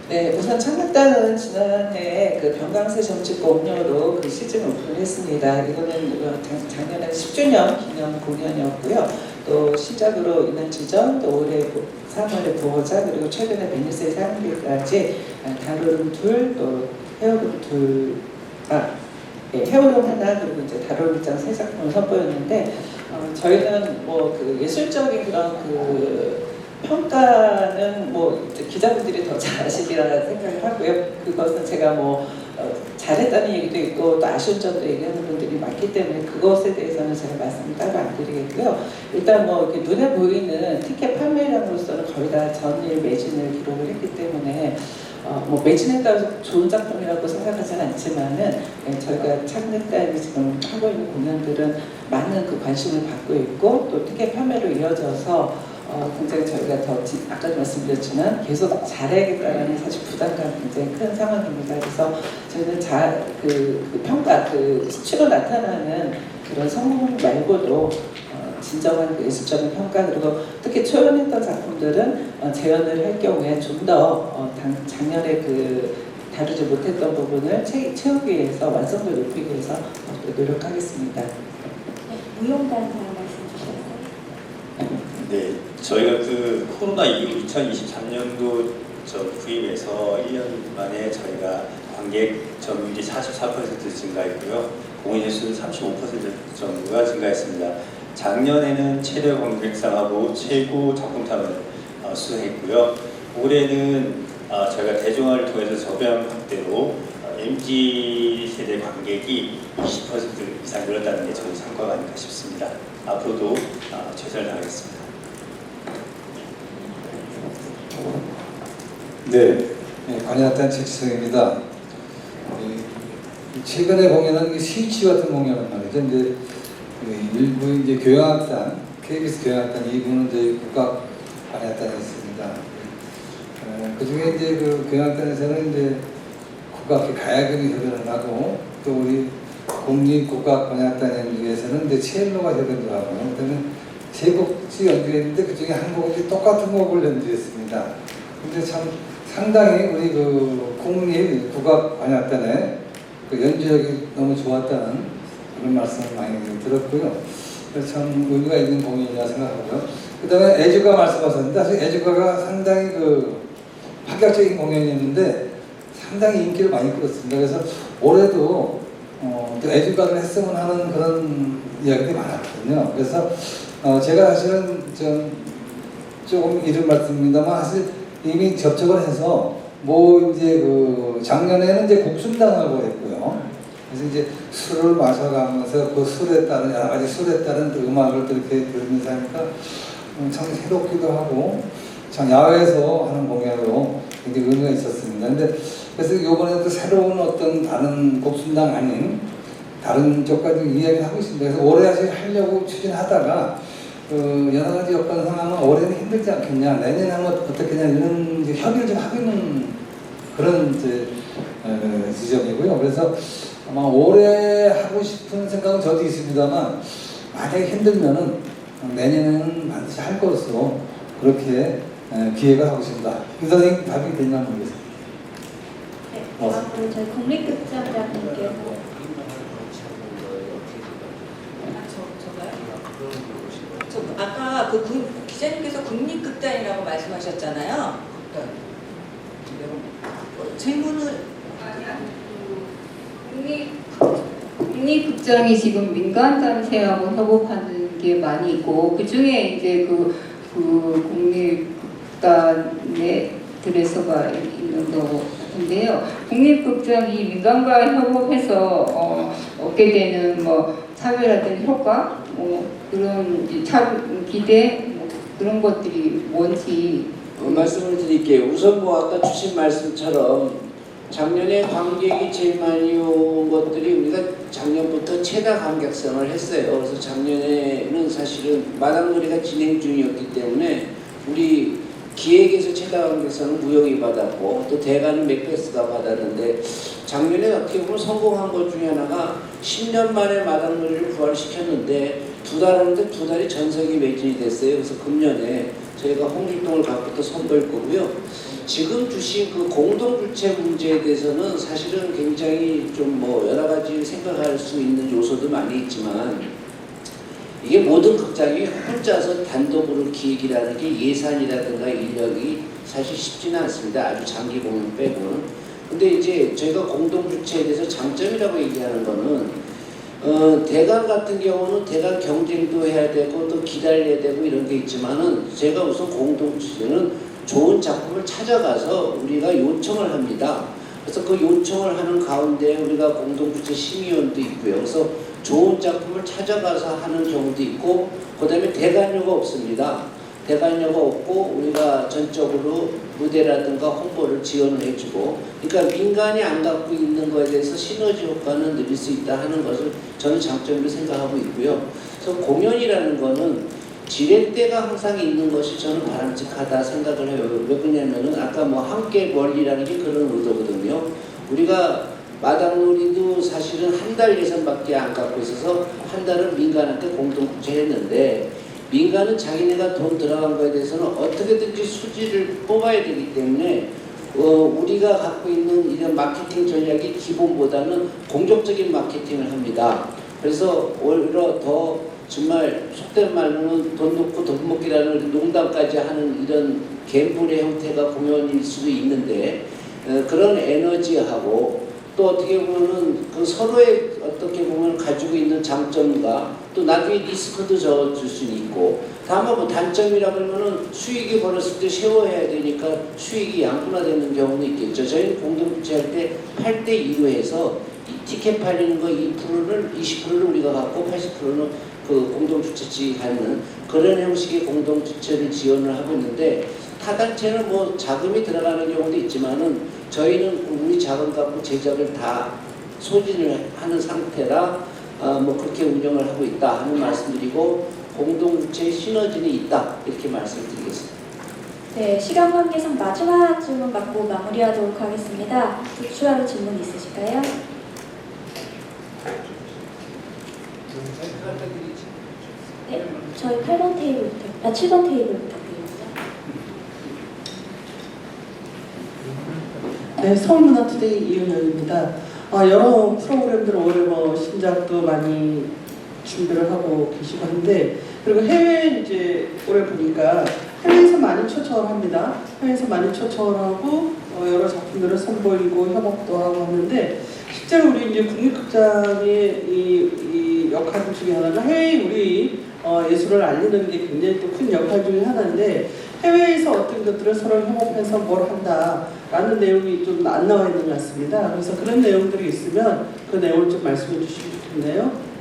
네, 우선 창극단은 지난해 병강세 정치과 음료로 시즌 오픈을 했습니다. 이거는 작년에 10주년 기념 공연이었고요. 또 시작으로 인한지전, 또 올해 3월에 부호자, 그리고 최근에 베니스의 상비까지 다루름 둘, 또 헤어룸 둘, 헤어룸 하나, 그리고 이제 다루름장 세 작품을 선보였는데 저희는 예술적인 그런 평가는 기자분들이 더 잘하시리라 생각을 하고요. 그것은 제가 잘했다는 얘기도 있고 또 아쉬운 점도 얘기하는 분들이 많기 때문에 그것에 대해서는 제가 말씀을 따로 안 드리겠고요. 일단 이렇게 눈에 보이는 티켓 판매량으로서는 거의 다 전일 매진을 기록을 했기 때문에 매진했다고 해서 좋은 작품이라고 생각하지는 않지만은 저희가 창극단이 지금 하고 있는 공연들은 많은 관심을 받고 있고 또 티켓 판매로 이어져서 굉장히 저희가 더 아까도 말씀드렸지만 계속 잘해야겠다는 사실 부담감이 굉장히 큰 상황입니다. 그래서 저희는 평가, 수치로 나타나는 그런 성공 말고도 진정한 예술적인 평가 그리고 특히 초연했던 작품들은 재연을 할 경우에 좀 더 작년에 다루지 못했던 부분을 채우기 위해서 완성도를 높이기 위해서 노력하겠습니다. 네, 무용단사 말씀 주시겠어요? 네, 저희가 코로나 이후 2023년도 구입해서 1년 만에 저희가 관객 전국이 44% 증가했고요. 공연 횟수는 35% 정도가 증가했습니다. 작년에는 최대 관객상하고 최고 작품상을 수상했고요. 올해는 저희가 대중화를 통해서 저변 확대로 MZ 세대 관객이 20% 이상 늘었다는 게 저희 성과가 아닌가 싶습니다. 앞으로도 최선을 다하겠습니다. 네, 관현악단 최지성입니다. 최근에 공연한 스위치 같은 공연은 말이죠. 이제 일부 이제 교향악단, KBS 교향악단 2부는 이제 국악 관현악단이 있습니다. 그 중에 이제 교향악단에서는 이제 국악회 가야금이 협연을 하고 또 우리 국립국악번역단 연주에서는 이제 첼로가 협연을 하고요. 그다음에 세 곡씩 연주했는데 그 중에 한 곡이 똑같은 곡을 연주했습니다. 근데 참 상당히 우리 그 국립국악번역단의 그 연주력이 너무 좋았다는 그런 말씀을 많이 들었고요. 그래서 참 의미가 있는 공연이라 생각하고요. 그 다음에 애주가 말씀하셨는데 사실 애주가가 상당히 그 파격적인 공연이었는데 상당히 인기를 많이 끌었습니다. 그래서 올해도 또 애주가를 했으면 하는 그런 이야기들이 많았거든요. 그래서 제가 사실은 좀 조금 이른 말씀입니다만 사실 이미 접촉을 해서 뭐 이제 그 작년에는 이제 곡순당하고 했고요. 그래서 이제 술을 마셔가면서 그 술에 따른 여러 가지 술에 따른 또 음악을 또 이렇게 들으면서 하니까 참 새롭기도 하고 참 야외에서 하는 공연으로 굉장히 의미가 있었습니다. 근데 그래서 이번에도 새로운 어떤 다른 곡순당 아닌 다른 쪽까지 이야기를 하고 있습니다. 그래서 올해 사실 하려고 추진하다가 여러 가지 여건 상황은 올해는 힘들지 않겠냐, 내년에 하면 어떻겠냐 이런 이제 협의를 좀 하고 있는 그런 이제 지점이고요. 그래서 아마 올해 하고 싶은 생각은 저도 있습니다만 만약에 힘들면은 내년에는 반드시 할 것으로 그렇게 기획을 하고 있습니다. 그 선생님 답이 됐나 모르겠습니다. 네, 다음으로 저희 국립극장장님께서 아까 그 기자님께서 국립극단이라고 말씀하셨잖아요. 질문을 국립극장이 지금 민간 단체하고 협업하는 게 많이 있고 그 중에 이제 그 국립극단에 들에서가 있는 것 같은데요. 국립극장이 민간과 협업해서 얻게 되는 뭐 차별화된 효과, 뭐 그런 기대, 뭐 그런 것들이 뭔지 말씀을 드릴게요. 우선 뭐 아까 주신 말씀처럼 작년에 관객이 제일 많이 온 것들이 우리가 작년부터 최다 관객성을 했어요. 그래서 작년에는 사실은 마당놀이가 진행 중이었기 때문에 우리 기획에서 최다 관객성은 무용이 받았고 또 대가는 맥베스가 받았는데 작년에 어떻게 보면 성공한 것 중에 하나가 10년 만에 마당놀이를 부활시켰는데 두 달 하는데 두 달이 전석이 매진이 됐어요. 그래서 금년에 저희가 홍길동을 갖고 또 선보일 거고요. 지금 주신 그 공동주체 문제에 대해서는 사실은 굉장히 좀 뭐 여러 가지 생각할 수 있는 요소도 많이 있지만 이게 모든 극장이 혼자서 단독으로 기획이라는 게 예산이라든가 인력이 사실 쉽지는 않습니다. 아주 장기 공연 빼고는. 근데 이제 저희가 공동주체에 대해서 장점이라고 얘기하는 거는 대관 같은 경우는 대관 경쟁도 해야 되고 또 기다려야 되고 이런 게 있지만은 제가 우선 공동주체는 좋은 작품을 찾아가서 우리가 요청을 합니다. 그래서 그 요청을 하는 가운데 우리가 공동주체 심의위원도 있고요. 그래서 좋은 작품을 찾아가서 하는 경우도 있고 그 다음에 대관료가 없습니다. 대관료가 없고 우리가 전적으로 무대라든가 홍보를 지원을 해주고 그러니까 민간이 안 갖고 있는 거에 대해서 시너지 효과는 누릴 수 있다 하는 것을 저는 장점으로 생각하고 있고요. 그래서 공연이라는 거는 지렛대가 항상 있는 것이 저는 바람직하다 생각을 해요. 왜 그러냐면은 아까 뭐 함께 멀리라는 게 그런 의도거든요. 우리가 마당놀이도 사실은 한 달 예산밖에 안 갖고 있어서 한 달은 민간한테 공동구체했는데 민간은 자기네가 돈 들어간 거에 대해서는 어떻게든지 수지를 뽑아야 되기 때문에 우리가 갖고 있는 이런 마케팅 전략이 기본보다는 공격적인 마케팅을 합니다. 그래서 오히려 더 정말 속된 말로는 돈 놓고 돈 먹기라는 농담까지 하는 이런 갬블의 형태가 공연일 수도 있는데 그런 에너지하고 또 어떻게 보면은 그 서로의 어떻게 보면 가지고 있는 장점과 또 나중에 리스크도 줄 수는 있고 다만 뭐 단점이라 그러면은 수익이 벌었을 때 쉐어해야 되니까 수익이 양분화되는 경우도 있겠죠. 저희는 공동주체할 때 8대2로 해서 이 티켓 팔리는 거 2%를 20%를 우리가 갖고 80%는 그 공동주체치 갖는 그런 형식의 공동주체를 지원을 하고 있는데 타단체는 뭐 자금이 들어가는 경우도 있지만은 저희는 우리 자금 갖고 제작을 다 소진을 하는 상태라 뭐 그렇게 운영을 하고 있다 하는 말씀드리고 공동주체의 시너지는 있다 이렇게 말씀드리겠습니다. 네, 시간 관계상 마지막 질문 받고 마무리하도록 하겠습니다. 추가로 질문 있으실까요? 네, 저희 8번 테이블부터, 7번 테이블 부탁드립니다. 네, 서울문화투데이 이은영입니다. 여러 프로그램들 올해 뭐 신작도 많이 준비를 하고 계시고 하는데, 그리고 해외 이제 올해 보니까 해외에서 많이 초청을 합니다. 해외에서 많이 초청을 하고 여러 작품들을 선보이고 협업도 하고 하는데, 실제로 우리 이제 국립극장의 이 역할 중에 하나가 해외 우리 예술을 알리는 게 굉장히 또 큰 역할 중에 하나인데, 해외에서 어떤 것들을 서로 협업해서 뭘 한다라는 내용이 좀 안 나와 있는 것 같습니다. 그래서 그런 내용들이 있으면 그 내용을 좀 말씀해 주시면 좋겠네요.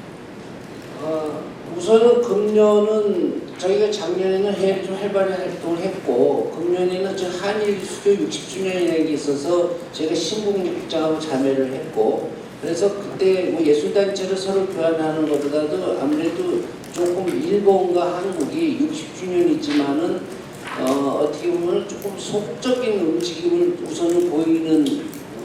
우선은 금년은 저희가 작년에는 좀 활발한 활동을 했고, 금년에는 저 한일 수교 60주년이라는 게 있어서 제가 신국립극장하고 자매를 했고, 그래서 그때 뭐 예술단체를 서로 교환하는 것보다도 아무래도 조금 일본과 한국이 60주년이지만은 어떻게 보면 조금 소극적인 움직임을 우선은 보이는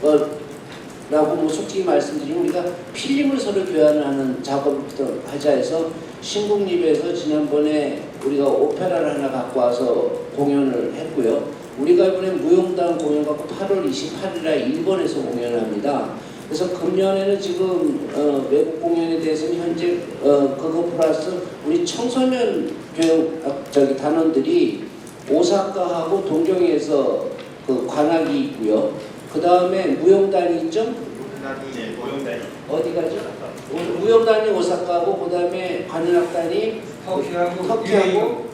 것라고 뭐 솔직히 말씀드리면, 우리가 필름을 서로 교환하는 작업부터 하자 해서 신국립에서 지난번에 우리가 오페라를 하나 갖고 와서 공연을 했고요. 우리가 이번에 무용단 공연 갖고 8월 28일에 일본에서 공연을 합니다. 그래서 금년에는 지금 외국 공연에 대해서는 현재 그거 플러스 우리 청소년 교육 단원들이 오사카하고 동경에서 그 관악이 있고요. 그 다음에 무용단이 있죠? 무용단이 어디 가죠? 무용단이 오사카하고 그 다음에 관악단이 터키하고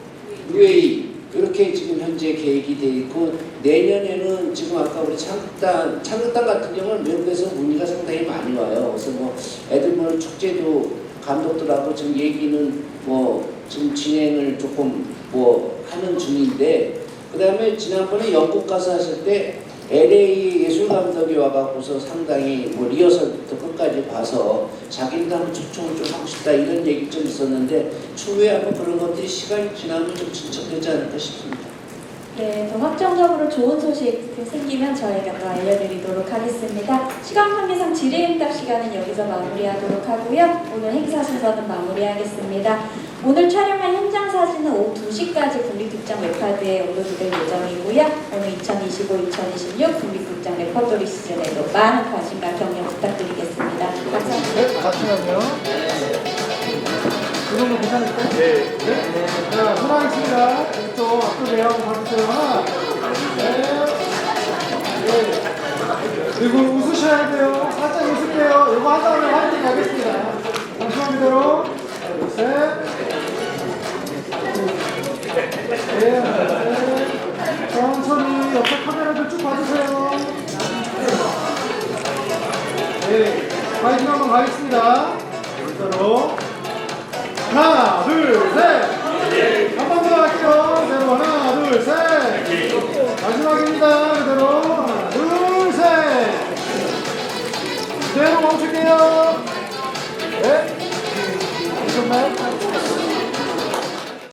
UAE 이렇게 지금 현재 계획이 돼 있고, 내년에는 지금 아까 우리 창극단 같은 경우는 외국에서 문의가 상당히 많이 와요. 그래서 뭐 에드먼 축제도 감독들하고 지금 얘기는 뭐 지금 진행을 조금 뭐 하는 중인데, 그 다음에 지난번에 영국 가서 하실 때 LA 예술 감독이 와갖고서 상당히 뭐 리허설부터 끝까지 봐서 자기네도 한번 초청을 좀 하고 싶다 이런 얘기 좀 있었는데, 추후에 한번 그런 것들이 시간이 지나면 좀 진척되지 않을까 싶습니다. 네, 더 확정적으로 좋은 소식 생기면 저희가 또 알려드리도록 하겠습니다. 시간 관계상 질의응답 시간은 여기서 마무리하도록 하고요. 오늘 행사 순서는 마무리하겠습니다. 오늘 촬영한 현장 사진은 오후 2시까지 국립극장 웹카드에 업로드될 예정이고요. 오늘 2025-2026 국립극장 레퍼토리 시즌에도 많은 관심과 격려 부탁드리겠습니다. 감사합니다. 잠시만요. 이 정도 괜찮을까요? 네. 자, 손하겠습니다. 이쪽 앞쪽에 한번 봐주세요. 하나, 네. 그리고 웃으셔야 돼요. 살짝 웃을게요. 이거 한 다음에 화이팅 가겠습니다. 잠시만 그대로. 둘, 셋. 네, 천천히 옆에 카메라도 쭉 봐주세요. 네, 화이팅 한번 가겠습니다. 그대로. 하나, 둘, 셋. 한 번 더 할게요. 그대로 하나, 둘, 셋. 마지막입니다. 그대로 하나, 둘, 셋. 그대로 멈출게요. 네. 정말.